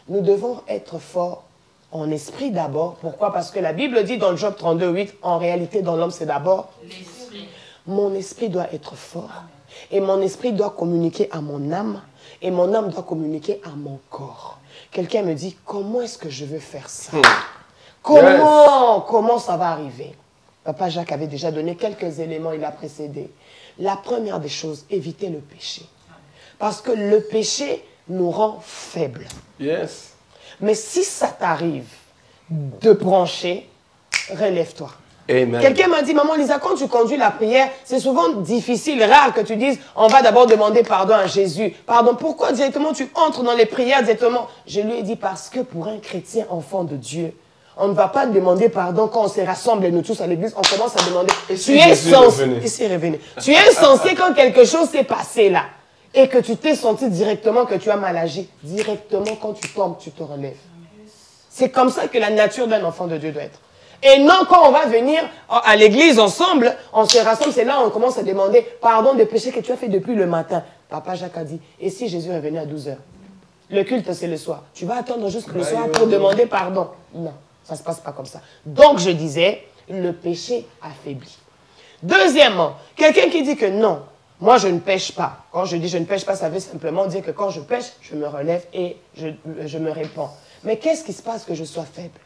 nous devons être forts en esprit d'abord. Pourquoi? Parce que la Bible dit dans Job 32:8, en réalité dans l'homme c'est d'abord l'esprit. Mon esprit doit être fort et mon esprit doit communiquer à mon âme et mon âme doit communiquer à mon corps. Quelqu'un me dit, comment est-ce que je veux faire ça? Comment ça va arriver? Papa Jacques avait déjà donné quelques éléments, il a précédé. La première des choses, éviter le péché. Parce que le péché nous rend faibles. Yes. Mais si ça t'arrive de brancher, relève-toi. Amen. Quelqu'un m'a dit, maman Lisa, quand tu conduis la prière, c'est souvent difficile, rare que tu dises, on va d'abord demander pardon à Jésus. Pardon, pourquoi directement tu entres dans les prières directement? Je lui ai dit, parce que pour un chrétien enfant de Dieu, on ne va pas demander pardon quand on se rassemble nous tous à l'église, on commence à demander. Tu es censé quand quelque chose s'est passé là et que tu t'es senti directement que tu as mal agi, directement quand tu tombes, tu te relèves. C'est comme ça que la nature d'un enfant de Dieu doit être. Et non, quand on va venir à l'église ensemble, on se rassemble, c'est là où on commence à demander pardon des péchés que tu as fait depuis le matin. Papa Jacques a dit, et si Jésus est venu à 12 h? Le culte, c'est le soir. Tu vas attendre jusqu'au soir pour demander pardon? Non. Ça ne se passe pas comme ça. Donc, je disais, le péché affaiblit. Deuxièmement, quelqu'un qui dit que non, moi, je ne pêche pas. Quand je dis je ne pêche pas, ça veut simplement dire que quand je pêche, je me relève et je me répands. Mais qu'est-ce qui se passe que je sois faible?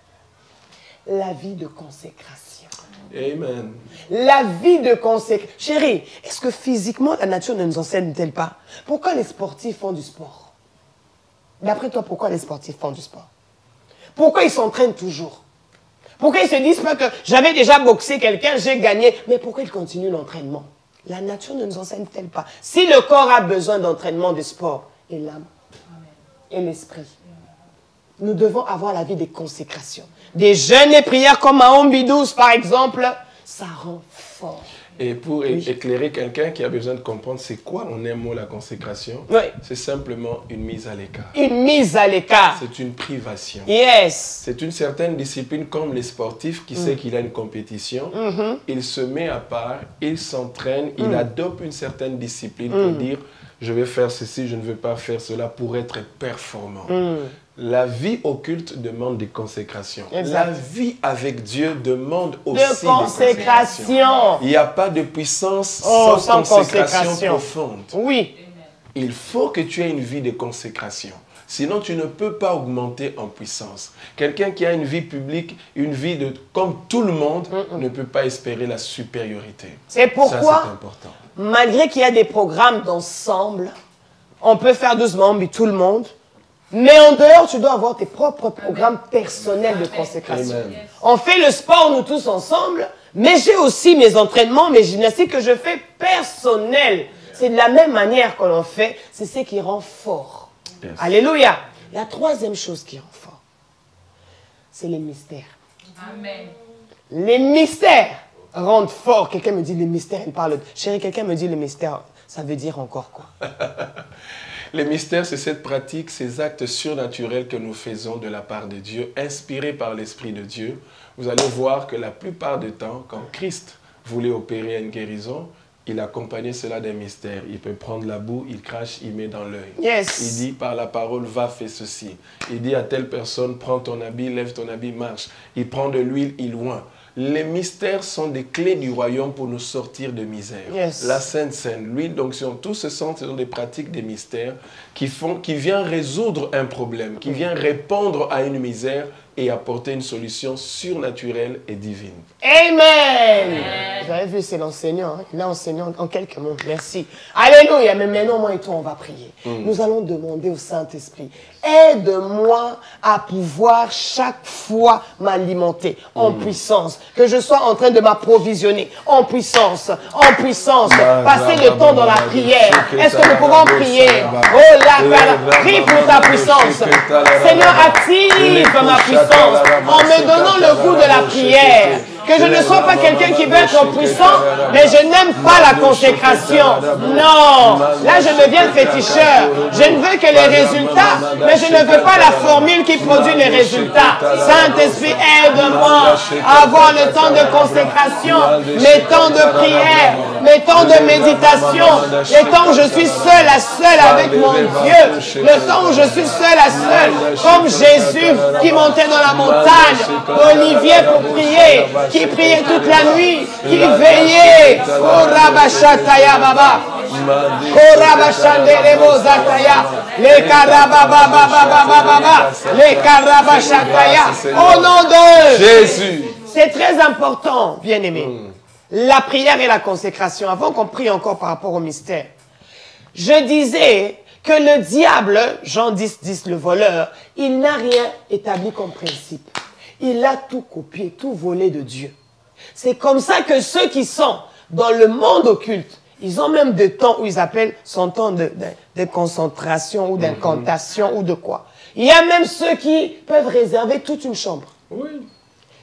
La vie de consécration. Amen. La vie de consécration. Chérie, est-ce que physiquement, la nature ne nous enseigne-t-elle pas? Pourquoi les sportifs font du sport? D'après toi, pourquoi les sportifs font du sport? Pourquoi ils s'entraînent toujours? Pourquoi ils ne se disent pas que j'avais déjà boxé quelqu'un, j'ai gagné? Mais pourquoi ils continuent l'entraînement? La nature ne nous enseigne-t-elle pas? Si le corps a besoin d'entraînement, de sport, et l'âme, et l'esprit, nous devons avoir la vie des consécrations. Des jeûnes et prières comme à Ombi 12, par exemple, ça rend fort. Et pour éclairer quelqu'un qui a besoin de comprendre c'est quoi en un mot la consécration, c'est simplement une mise à l'écart. Une mise à l'écart. C'est une privation. Yes. C'est une certaine discipline comme les sportifs qui sait qu'il a une compétition. Il se met à part, il s'entraîne, il adopte une certaine discipline pour dire je vais faire ceci, je ne veux pas faire cela pour être performant. La vie occulte demande des consécrations. Exact. La vie avec Dieu demande aussi des consécrations. Il n'y a pas de puissance sans consécration profonde. Oui. Il faut que tu aies une vie de consécration. Sinon, tu ne peux pas augmenter en puissance. Quelqu'un qui a une vie publique, une vie comme tout le monde, ne peut pas espérer la supériorité. C'est pourquoi, c'est important. Malgré qu'il y a des programmes d'ensemble, on peut faire 12 membres et tout le monde, mais en dehors, tu dois avoir tes propres programmes personnels de consécration. Amen. On fait le sport, nous tous ensemble, mais j'ai aussi mes entraînements, mes gymnastiques que je fais personnels. C'est de la même manière que l'on fait, c'est ce qui rend fort. Yes. Alléluia. La troisième chose qui rend fort, c'est les mystères. Amen. Les mystères rendent fort. Quelqu'un me dit les mystères, il parle. Chérie, quelqu'un me dit les mystères, ça veut dire encore quoi? Les mystères, c'est cette pratique, ces actes surnaturels que nous faisons de la part de Dieu, inspirés par l'Esprit de Dieu. Vous allez voir que la plupart du temps, quand Christ voulait opérer une guérison, il accompagnait cela des mystères. Il peut prendre la boue, il crache, il met dans l'œil. Yes. Il dit par la parole, va, fais ceci. Il dit à telle personne, prends ton habit, lève ton habit, marche. Il prend de l'huile, il oint. Les mystères sont des clés du royaume pour nous sortir de misère. Yes. La Sainte Seine, l'huile d'onction, tout ce sont des pratiques des mystères qui viennent résoudre un problème, qui viennent répondre à une misère et apporter une solution surnaturelle et divine. Amen. Vous avez vu, c'est l'enseignant. Hein? Il a enseigné en quelques mots. Merci. Alléluia. Mais maintenant, moi et toi, on va prier. Nous allons demander au Saint-Esprit, aide-moi à pouvoir chaque fois m'alimenter en puissance. Que je sois en train de m'approvisionner en puissance. En puissance. Passer le temps dans la prière. Est-ce que nous pouvons prier? Oh là, prie pour ta puissance. Seigneur, active ma puissance. En me donnant le goût de la prière. Que je ne sois pas quelqu'un qui veut être puissant, mais je n'aime pas la consécration. Non, là je deviens féticheur. Je ne veux que les résultats, mais je ne veux pas la formule qui produit les résultats. Saint-Esprit, aide-moi à avoir le temps de consécration, mes temps de prière, mes temps de méditation, les temps où je suis seul à seul avec mon Dieu, le temps où je suis seul à seul, comme Jésus qui montait dans la montagne, Olivier pour prier, qui priait toute la nuit, qui veillait. Korabashataya Baba. Korabashanderebo Zataya. Les Karababababababa. Les Karabashataya. Au nom de Jésus. C'est très important, bien-aimé. La prière et la consécration. Avant qu'on prie encore par rapport au mystère. Je disais que le diable, Jean 10, 10, le voleur, il n'a rien établi comme principe. Il a tout copié, tout volé de Dieu. C'est comme ça que ceux qui sont dans le monde occulte, ils ont même des temps où ils appellent son temps de concentration ou d'incantation ou de quoi. Il y a même ceux qui peuvent réserver toute une chambre. Oui.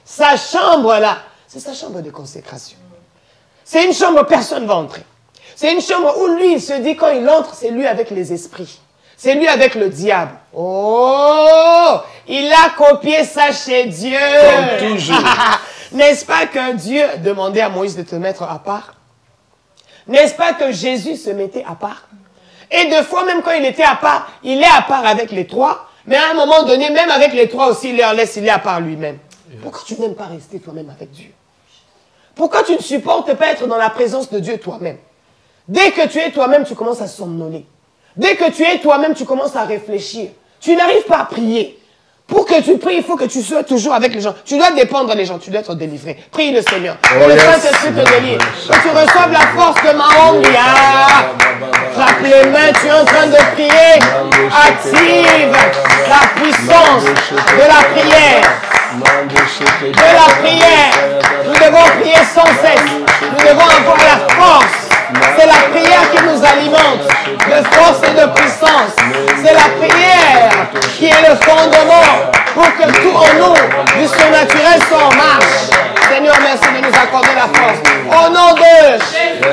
Sa chambre-là, c'est sa chambre de consécration. C'est une chambre où personne ne va entrer. C'est une chambre où lui, il se dit quand il entre, c'est lui avec les esprits. C'est lui avec le diable. Oh, il a copié ça chez Dieu. Comme toujours. N'est-ce pas que Dieu demandait à Moïse de te mettre à part? N'est-ce pas que Jésus se mettait à part? Et deux fois, même quand il était à part, il est à part avec les trois. Mais à un moment donné, même avec les trois aussi, il leur laisse, il est à part lui-même. Pourquoi tu n'aimes pas rester toi-même avec Dieu? Pourquoi tu ne supportes pas être dans la présence de Dieu toi-même? Dès que tu es toi-même, tu commences à somnoler. Dès que tu es toi-même, tu commences à réfléchir. Tu n'arrives pas à prier. Pour que tu pries, il faut que tu sois toujours avec les gens. Tu dois dépendre des gens, tu dois être délivré. Prie le Seigneur. Que le Saint-Esprit te délivre. Que tu reçoives la force de Mahomia. Frappe les mains, tu es en train de prier. Active la puissance de la prière. De la prière. Nous devons prier sans cesse. Nous devons avoir la force. C'est la prière qui nous alimente de force et de puissance. C'est la prière qui est le fondement pour que tout en nous, du surnaturel, soit en marche. Seigneur, merci de nous accorder la force. Au nom de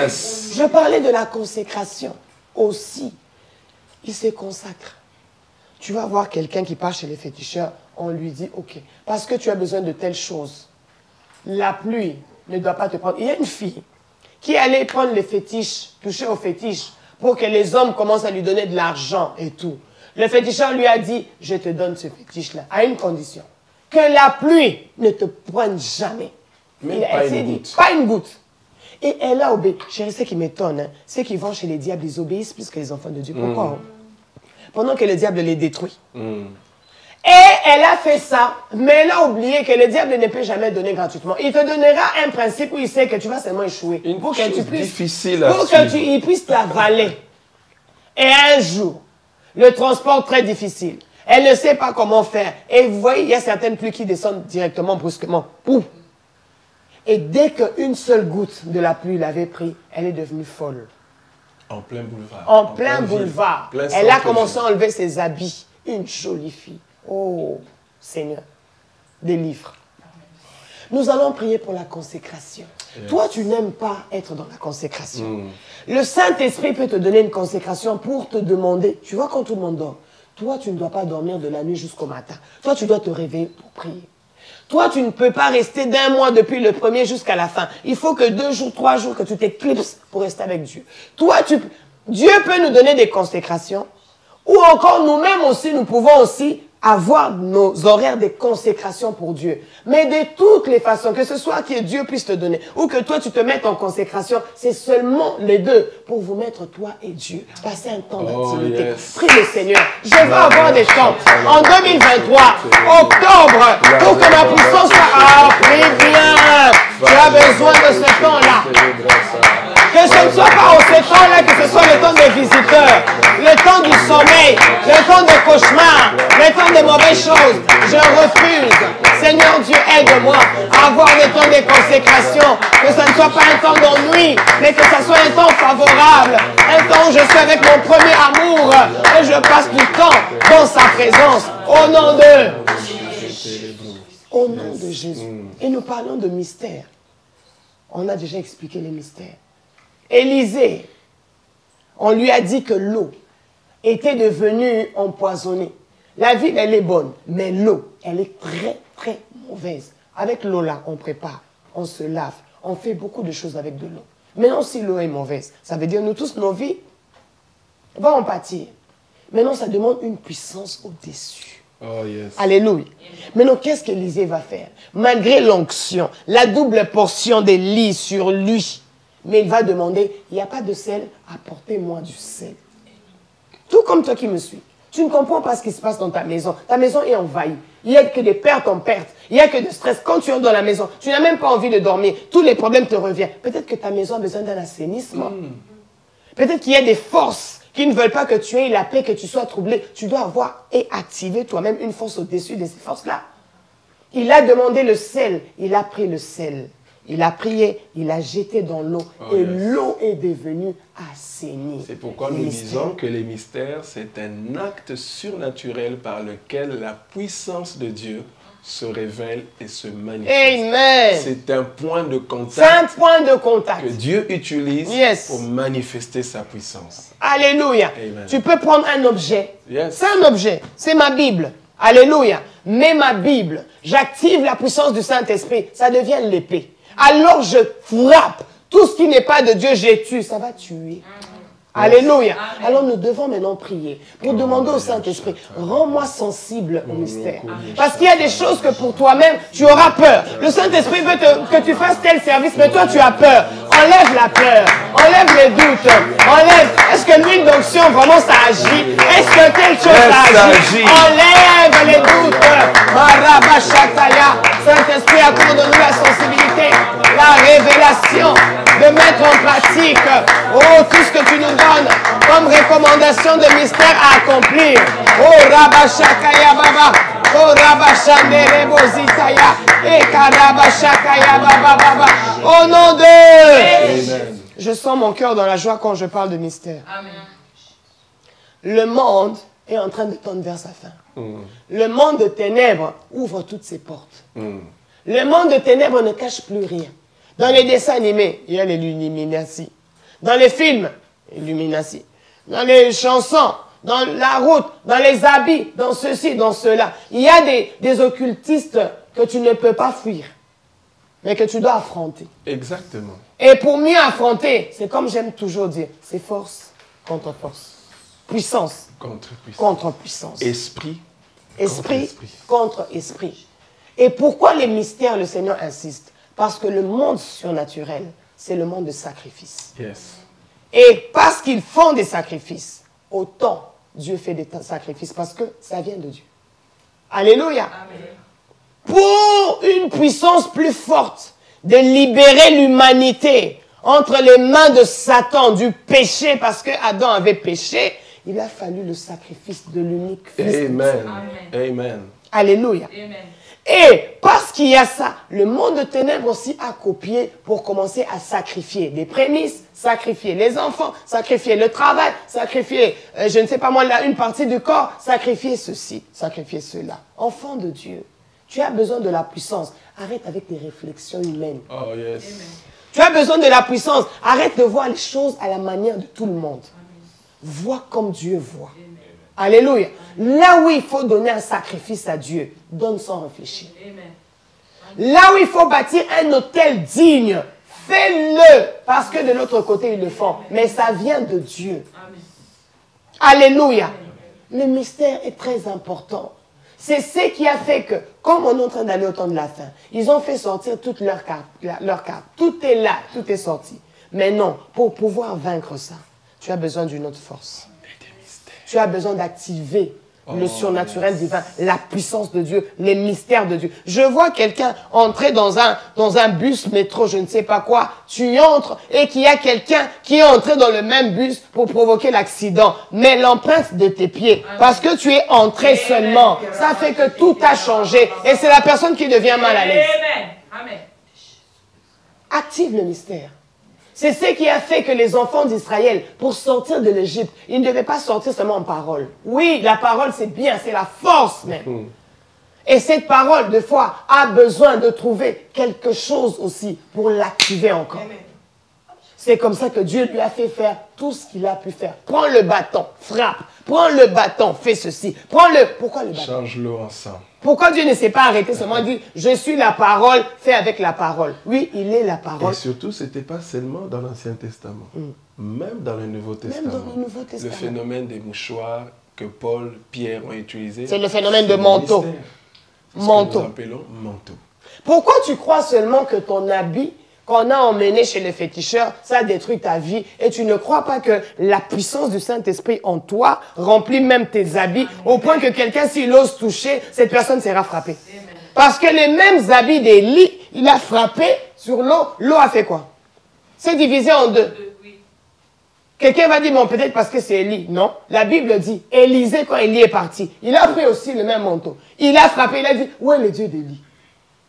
Jésus. Je parlais de la consécration aussi. Il se consacre. Tu vas voir quelqu'un qui part chez les féticheurs, on lui dit, ok, parce que tu as besoin de telle chose. La pluie ne doit pas te prendre. Il y a une fille qui allait prendre les fétiches, toucher aux fétiches, pour que les hommes commencent à lui donner de l'argent et tout. Le féticheur lui a dit, je te donne ce fétiche-là, à une condition. Que la pluie ne te prenne jamais. Pas une goutte. Pas une goutte. Et elle a obéi. Chérie, ce qui m'étonne, hein, ceux qui vont chez les diables, ils obéissent plus que les enfants de Dieu. Pourquoi? pendant que le diable les détruit. Et elle a fait ça, mais elle a oublié que le diable ne peut jamais donner gratuitement. Il te donnera un principe où il sait que tu vas seulement échouer. Pour que tu puisses, difficile pour que il puisse t'avaler. Et un jour, le transport très difficile. Elle ne sait pas comment faire. Et vous voyez, il y a certaines pluies qui descendent directement, brusquement. Pouf. Et dès qu'une seule goutte de la pluie l'avait pris, elle est devenue folle. En plein boulevard. En plein boulevard. Elle a commencé à enlever ses habits. Une jolie fille. Oh, Seigneur, délivre. Nous allons prier pour la consécration. Yes. Toi, tu n'aimes pas être dans la consécration. Le Saint-Esprit peut te donner une consécration pour te demander. Tu vois, quand tout le monde dort, toi, tu ne dois pas dormir de la nuit jusqu'au matin. Toi, tu dois te réveiller pour prier. Toi, tu ne peux pas rester d'un mois depuis le premier jusqu'à la fin. Il faut que 2 jours, 3 jours, que tu t'éclipses pour rester avec Dieu. Toi, Dieu peut nous donner des consécrations. Ou encore, nous-mêmes aussi, nous pouvons aussi avoir nos horaires de consécration pour Dieu. Mais de toutes les façons, que ce soit que Dieu puisse te donner, ou que toi tu te mettes en consécration, c'est seulement les deux pour vous mettre toi et Dieu. Passer un temps d'activité. Yes. Prie le Seigneur. Je veux avoir des temps. En 2023, octobre, pour que ma puissance soit... Ah, prie bien. Tu as besoin de ce temps-là. Que ce ne soit pas en ce temps-là, que ce soit le temps des visiteurs, le temps du sommeil, le temps des cauchemars, le temps des mauvaises choses. Je refuse. Seigneur Dieu, aide-moi à avoir le temps des consécrations. Que ce ne soit pas un temps d'ennui, mais que ce soit un temps favorable. Un temps où je suis avec mon premier amour et je passe du temps dans sa présence. Au nom de Jésus. Et nous parlons de mystère. On a déjà expliqué les mystères. Élisée, on lui a dit que l'eau était devenue empoisonnée. La ville, elle est bonne, mais l'eau, elle est très, très mauvaise. Avec l'eau là, on prépare, on se lave, on fait beaucoup de choses avec de l'eau. Maintenant, si l'eau est mauvaise, ça veut dire nous tous, nos vies vont en pâtir. Maintenant, ça demande une puissance au-dessus. Oh, yes. Alléluia. Maintenant, qu'est-ce qu'Élisée va faire? Malgré l'onction, la double portion d'Élie sur lui, mais il va demander, il n'y a pas de sel, apportez-moi du sel. Tout comme toi qui me suis. Tu ne comprends pas ce qui se passe dans ta maison. Ta maison est envahie. Il n'y a que des pertes en pertes. Il n'y a que du stress. Quand tu es dans la maison, tu n'as même pas envie de dormir. Tous les problèmes te reviennent. Peut-être que ta maison a besoin d'un assainissement. Peut-être qu'il y a des forces qui ne veulent pas que tu aies la paix, que tu sois troublé. Tu dois avoir et activer toi-même une force au-dessus de ces forces-là. Il a demandé le sel. Il a pris le sel. Il a prié, il a jeté dans l'eau et l'eau est devenue assainie. C'est pourquoi nous disons que les mystères, c'est un acte surnaturel par lequel la puissance de Dieu se révèle et se manifeste. Amen. C'est un point de contact. C'est un point de contact que Dieu utilise pour manifester sa puissance. Alléluia. Amen. Tu peux prendre un objet. Yes. C'est un objet. C'est ma Bible. Alléluia. Mais ma Bible, j'active la puissance du Saint-Esprit. Ça devient l'épée. Alors je frappe. Tout ce qui n'est pas de Dieu, j'ai tué. Ça va tuer. Alléluia. Alors nous devons maintenant prier pour demander au Saint-Esprit, rends-moi sensible au mystère. Parce qu'il y a des choses que pour toi-même, tu auras peur. Le Saint-Esprit veut que tu fasses tel service, mais toi tu as peur. Enlève la peur, enlève les doutes, enlève. Est-ce que l'huile d'onction vraiment ça agit? Est-ce que telle chose ça agit? Enlève les doutes. Saint-Esprit, accorde-nous la sensibilité, la révélation, de mettre en pratique tout ce que tu nous donnes comme recommandation de mystère à accomplir. Oh Rabashakaya Baba, oh Rabashandere Bozitaya, et Karabashakaya Baba Baba. Au nom de... Amen. Je sens mon cœur dans la joie quand je parle de mystère. Amen. Le monde est en train de tendre vers sa fin. Le monde de ténèbres ouvre toutes ses portes. Le monde de ténèbres ne cache plus rien. Dans les dessins animés, il y a l'illumination. Dans les films, illumination. Dans les chansons, dans la route, dans les habits, dans ceci, dans cela. Il y a des occultistes que tu ne peux pas fuir, mais que tu dois affronter. Exactement. Et pour mieux affronter, c'est comme j'aime toujours dire, c'est force contre force. Puissance contre puissance. Esprit contre esprit. Et pourquoi les mystères, le Seigneur insiste? Parce que le monde surnaturel, c'est le monde de sacrifice. Yes. Et parce qu'ils font des sacrifices, autant Dieu fait des sacrifices parce que ça vient de Dieu. Alléluia. Amen. Pour une puissance plus forte de libérer l'humanité entre les mains de Satan, du péché, parce que Adam avait péché, il a fallu le sacrifice de l'unique Fils. Amen. Amen. Alléluia. Amen. Et parce qu'il y a ça, le monde de ténèbres aussi a copié pour commencer à sacrifier les prémices, sacrifier les enfants, sacrifier le travail, sacrifier, je ne sais pas moi, une partie du corps, sacrifier ceci, sacrifier cela. Enfant de Dieu, tu as besoin de la puissance. Arrête avec tes réflexions humaines. Oh yes. Amen. Tu as besoin de la puissance. Arrête de voir les choses à la manière de tout le monde. Vois comme Dieu voit. Alléluia. Là où il faut donner un sacrifice à Dieu, donne sans réfléchir. Là où il faut bâtir un hôtel digne, fais-le. Parce que de l'autre côté, ils le font. Mais ça vient de Dieu. Alléluia. Le mystère est très important. C'est ce qui a fait que, comme on est en train d'aller au temps de la fin, ils ont fait sortir toutes leurs cartes. Tout est là, tout est sorti. Mais non, pour pouvoir vaincre ça, tu as besoin d'une autre force. Tu as besoin d'activer le surnaturel divin, la puissance de Dieu, les mystères de Dieu. Je vois quelqu'un entrer dans un bus métro, je ne sais pas quoi. Tu entres et qu'il y a quelqu'un qui est entré dans le même bus pour provoquer l'accident. Mais l'empreinte de tes pieds, parce que tu es entré seulement, ça fait que tout a changé. Et c'est la personne qui devient mal à l'aise. Active le mystère. C'est ce qui a fait que les enfants d'Israël, pour sortir de l'Égypte, ils ne devaient pas sortir seulement en parole. Oui, la parole c'est bien, c'est la force même. Et cette parole, des fois, a besoin de trouver quelque chose aussi pour l'activer encore. C'est comme ça que Dieu lui a fait faire tout ce qu'il a pu faire. Prends le bâton, frappe. Prends le bâton, fais ceci. Prends-le. Pourquoi le bâton? Change-le ensemble. Pourquoi Dieu ne s'est pas arrêté seulement dit, je suis la parole, fais avec la parole. Oui, il est la parole. Et surtout, ce n'était pas seulement dans l'Ancien Testament. Même dans le Nouveau Testament. Même dans le Nouveau Testament. Le phénomène des mouchoirs que Paul, Pierre ont utilisé. C'est le phénomène de manteau. Manteau. Nous appelons manteau. Pourquoi tu crois seulement que ton habit qu'on a emmené chez le féticheur, ça détruit ta vie et tu ne crois pas que la puissance du Saint-Esprit en toi remplit même tes habits au point que quelqu'un, s'il ose toucher, cette personne sera frappée. Parce que les mêmes habits d'Élie, il a frappé sur l'eau. L'eau a fait quoi? C'est divisé en deux. Quelqu'un va dire, bon, peut-être parce que c'est Élie. Non, la Bible dit, Élisée, quand Élie est parti, il a pris aussi le même manteau. Il a frappé, il a dit, où est le Dieu d'Élie?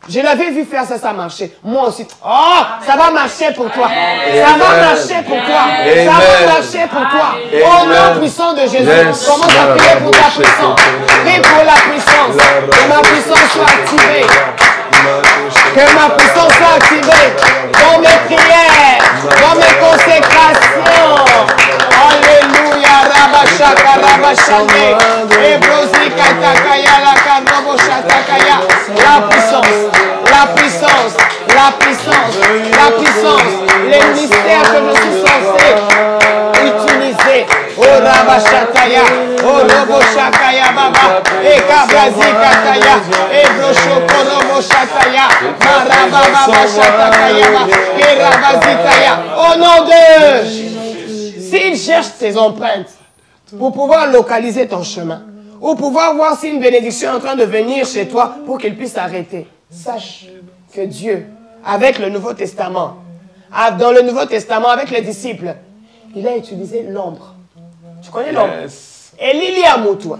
Je l'avais vu faire ça, ça marchait. Moi aussi. Oh, ça va marcher pour toi. Ça va marcher pour toi. Ça va marcher pour toi. Au nom puissant de Jésus. Commence à prier pour ta puissance. Prie pour la puissance. Que ma puissance soit activée. Que ma puissance soit activée. Dans mes prières. Dans mes consécrations. Alléluia. Rabashaka, Rabashane. Ebrosi, Katakaya, la Karobo, Shatakaya. La puissance. La puissance, la puissance, la puissance, les mystères que je suis censé utiliser. Oh Rabashataya, oh Roboshakaya Baba, et Kabrazi Kataya, et Broshokorobo Shataya, Marababa Shatakaya, et Rabazitaya. Au nom de... S'il cherche tes empreintes pour pouvoir localiser ton chemin, ou pouvoir voir si une bénédiction est en train de venir chez toi pour qu'il puisse s'arrêter, sache que Dieu, avec le Nouveau Testament, dans le Nouveau Testament, avec les disciples, il a utilisé l'ombre. Tu connais l'ombre? Et Lili Amoutoua.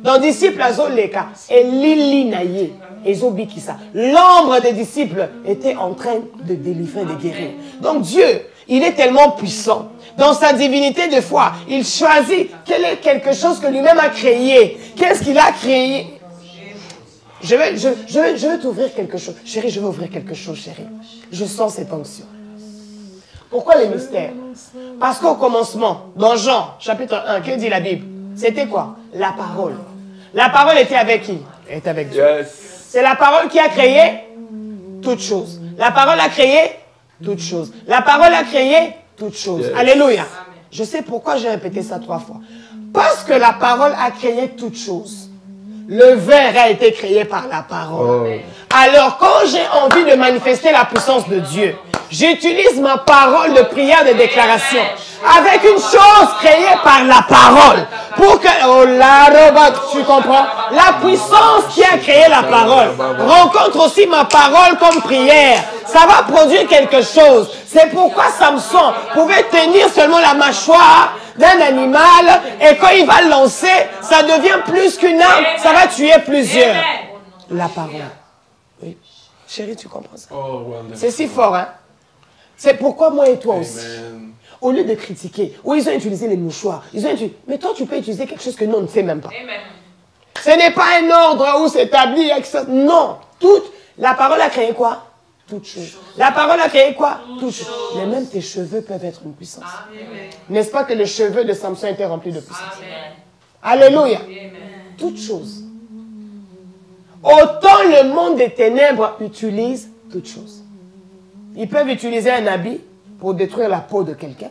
Dans disciples Azoleka, et Lili Naye, et Zobikisa. L'ombre des disciples était en train de délivrer, de guérir. Donc Dieu, il est tellement puissant. Dans sa divinité de foi, il choisit quel est quelque chose que lui-même a créé. Qu'est-ce qu'il a créé? Je vais t'ouvrir quelque chose. Chérie, je vais ouvrir quelque chose, chérie. Je sens cette onction. Pourquoi les mystères? Parce qu'au commencement, dans Jean, chapitre 1, que dit la Bible? C'était quoi? La parole. La parole était avec qui? Elle était avec Dieu. Yes. C'est la parole qui a créé toutes choses. La parole a créé toutes choses. La parole a créé toutes choses. Yes. Alléluia. Je sais pourquoi j'ai répété ça 3 fois. Parce que la parole a créé toutes choses. Le verre a été créé par la parole. Oh. Alors, quand j'ai envie de manifester la puissance de Dieu, j'utilise ma parole de prière, de déclaration. avec une chose créée par la parole. Pour que, oh là, tu comprends? La puissance qui a créé la parole rencontre aussi ma parole comme prière. Ça va produire quelque chose. C'est pourquoi Samson pouvait tenir seulement la mâchoire d'un animal et quand il va lancer, ça devient plus qu'une arme, ça va tuer plusieurs. La parole. Oui. Chérie, tu comprends ça? C'est si fort, hein? C'est pourquoi moi et toi aussi. Au lieu de critiquer, où ils ont utilisé les mouchoirs, ils ont utilisé, mais toi tu peux utiliser quelque chose que nous on ne fait même pas. Amen. Ce n'est pas un ordre où c'est établi, etc. Non, la parole a créé quoi? Toutes choses. La parole a créé quoi? Toutes choses. Mais même tes cheveux peuvent être une puissance. N'est-ce pas que les cheveux de Samson étaient remplis de puissance? Amen. Alléluia. Toutes choses. Autant le monde des ténèbres utilise toutes choses. Ils peuvent utiliser un habit pour détruire la peau de quelqu'un.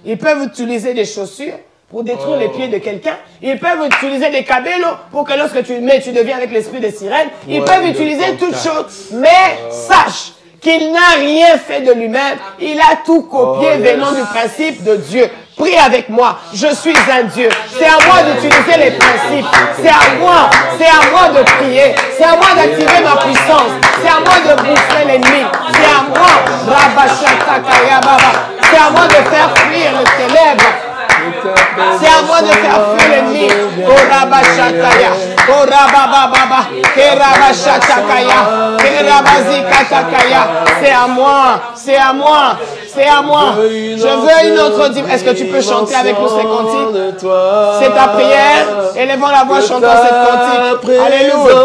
Ils peuvent utiliser des chaussures pour détruire les pieds de quelqu'un. Ils peuvent utiliser des cabellos pour que lorsque tu mets, tu deviens avec l'esprit des sirènes. Ils peuvent utiliser toutes choses. Mais sache qu'il n'a rien fait de lui-même. Il a tout copié venant du principe de Dieu. Prie avec moi. Je suis un Dieu. C'est à moi d'utiliser les principes. C'est à moi de prier. C'est à moi d'activer ma puissance. C'est à moi de bouffer l'ennemi. C'est à moi. C'est à moi de faire fuir le ténèbre. C'est à moi de faire fuir l'ennemi. C'est à moi. C'est à moi. C'est à moi. Je veux une autre dimension. Est-ce que tu peux chanter avec nous ces cantiques? C'est ta prière. Élevons la voix, chantons cette cantique. Alléluia.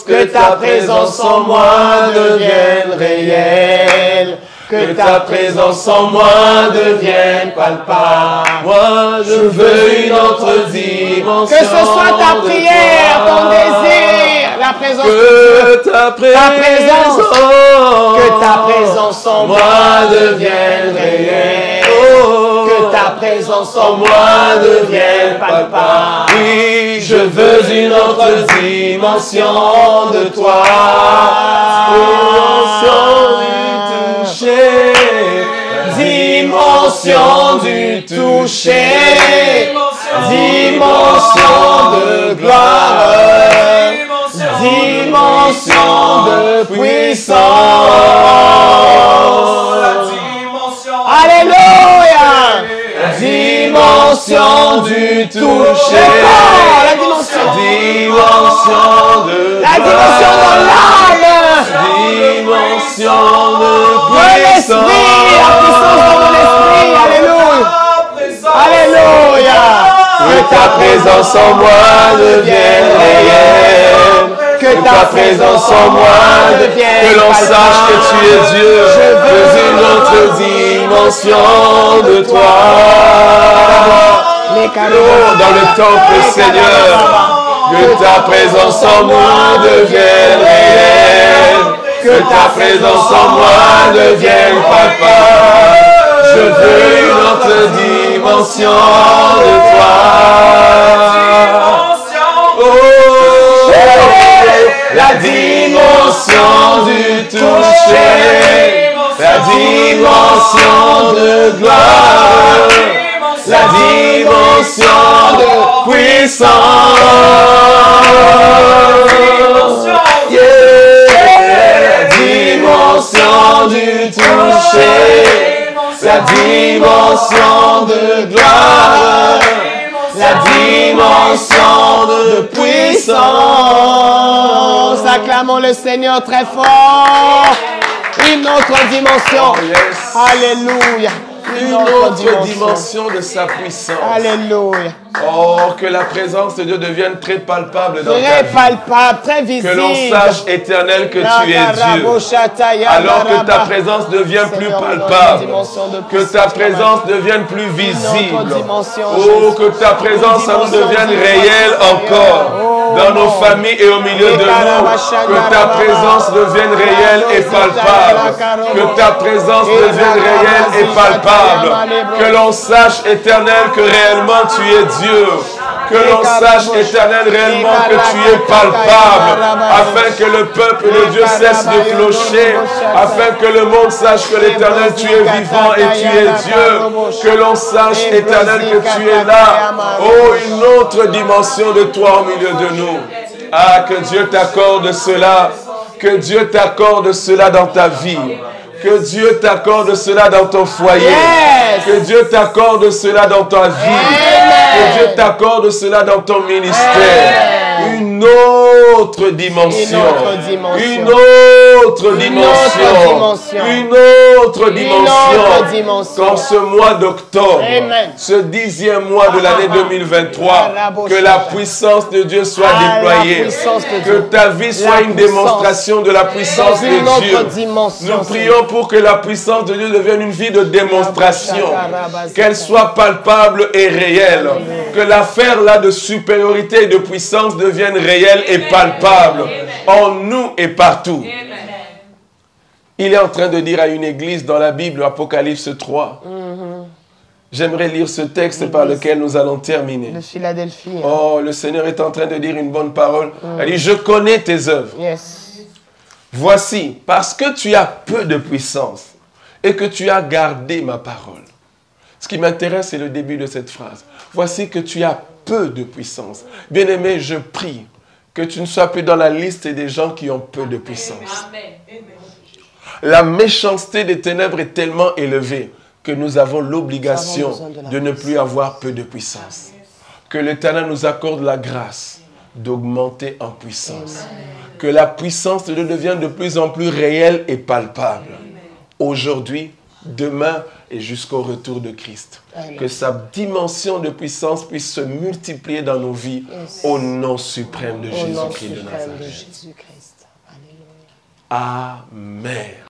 Que ta présence en moi devienne réelle. Que ta présence en moi devienne palpable. Moi, je veux une autre dimension. Que ce soit ta prière, ton désir, la présence de Dieu. Que ta présence en moi devienne réelle. Que ta présence en moi devienne palpable. Oui, je veux une autre dimension de toi. Dimension du toucher, dimension de gloire, dimension de puissance. Alléluia. Dimension du toucher, la dimension de la dimension de l'âme, dimension de puissance. La puissance dans mon esprit. Alléluia. Alléluia. Que ta présence en moi devienne réelle. Que ta présence en moi devienne que l'on sache que tu es Dieu. Je veux une autre dimension de toi. Dans le temple, Seigneur. Que ta présence en moi devienne réelle. Que ta présence en moi devienne palpable. Je veux une autre dimension de toi. Oh, la dimension du toucher, la dimension de gloire, la dimension de puissance. Dimension du toucher, la dimension de gloire, la dimension de puissance. Acclamons le Seigneur très fort. Une autre dimension. Alléluia. Une autre dimension de sa puissance. Alléluia. Oh, que la présence de Dieu devienne très palpable dans ta vie. Très palpable, très visible. Que l'on sache, Éternel, que tu es Dieu. Alors que ta présence devienne plus palpable. Que ta présence devienne plus visible. Oh, que ta présence en nous devienne réelle encore. Dans nos familles et au milieu de nous. Que ta présence devienne réelle et palpable. Que ta présence devienne réelle et palpable. Que l'on sache, Éternel, que réellement tu es Dieu. Que l'on sache, Éternel, réellement que tu es palpable, afin que le peuple de Dieu cesse de clocher, afin que le monde sache que l'Éternel, tu es vivant et tu es Dieu. Que l'on sache, Éternel, que tu es là. Oh, une autre dimension de toi au milieu de nous. Ah, que Dieu t'accorde cela. Que Dieu t'accorde cela dans ta vie. Que Dieu t'accorde cela dans ton foyer. Que Dieu t'accorde cela dans ta vie. Que Dieu t'accorde cela dans ton ministère. Une autre dimension. Une autre dimension. Une autre dimension. Qu'en ce mois d'octobre, ce 10e mois de l'année 2023, que la puissance de Dieu soit déployée. Que ta vie soit une démonstration de la puissance de Dieu. Nous prions pour que la puissance de Dieu devienne une vie de démonstration. Qu'elle soit palpable et réelle. Que l'affaire là de supériorité et de puissance devienne réelle et palpable en nous et partout. Il est en train de dire à une église dans la Bible, Apocalypse 3. J'aimerais lire ce texte par lequel nous allons terminer. De Philadelphie. Oh, le Seigneur est en train de dire une bonne parole. Il dit, je connais tes œuvres. Voici, parce que tu as peu de puissance et que tu as gardé ma parole. Ce qui m'intéresse, c'est le début de cette phrase. Voici que tu as peu de puissance. Bien-aimé, je prie que tu ne sois plus dans la liste des gens qui ont peu de puissance. La méchanceté des ténèbres est tellement élevée que nous avons l'obligation de ne plus avoir peu de puissance. Que l'Éternel nous accorde la grâce d'augmenter en puissance. Que la puissance de Dieu devienne de plus en plus réelle et palpable. Aujourd'hui, demain et jusqu'au retour de Christ. Amen. Que sa dimension de puissance puisse se multiplier dans nos vies au nom suprême de Jésus-Christ de Nazareth. Amen.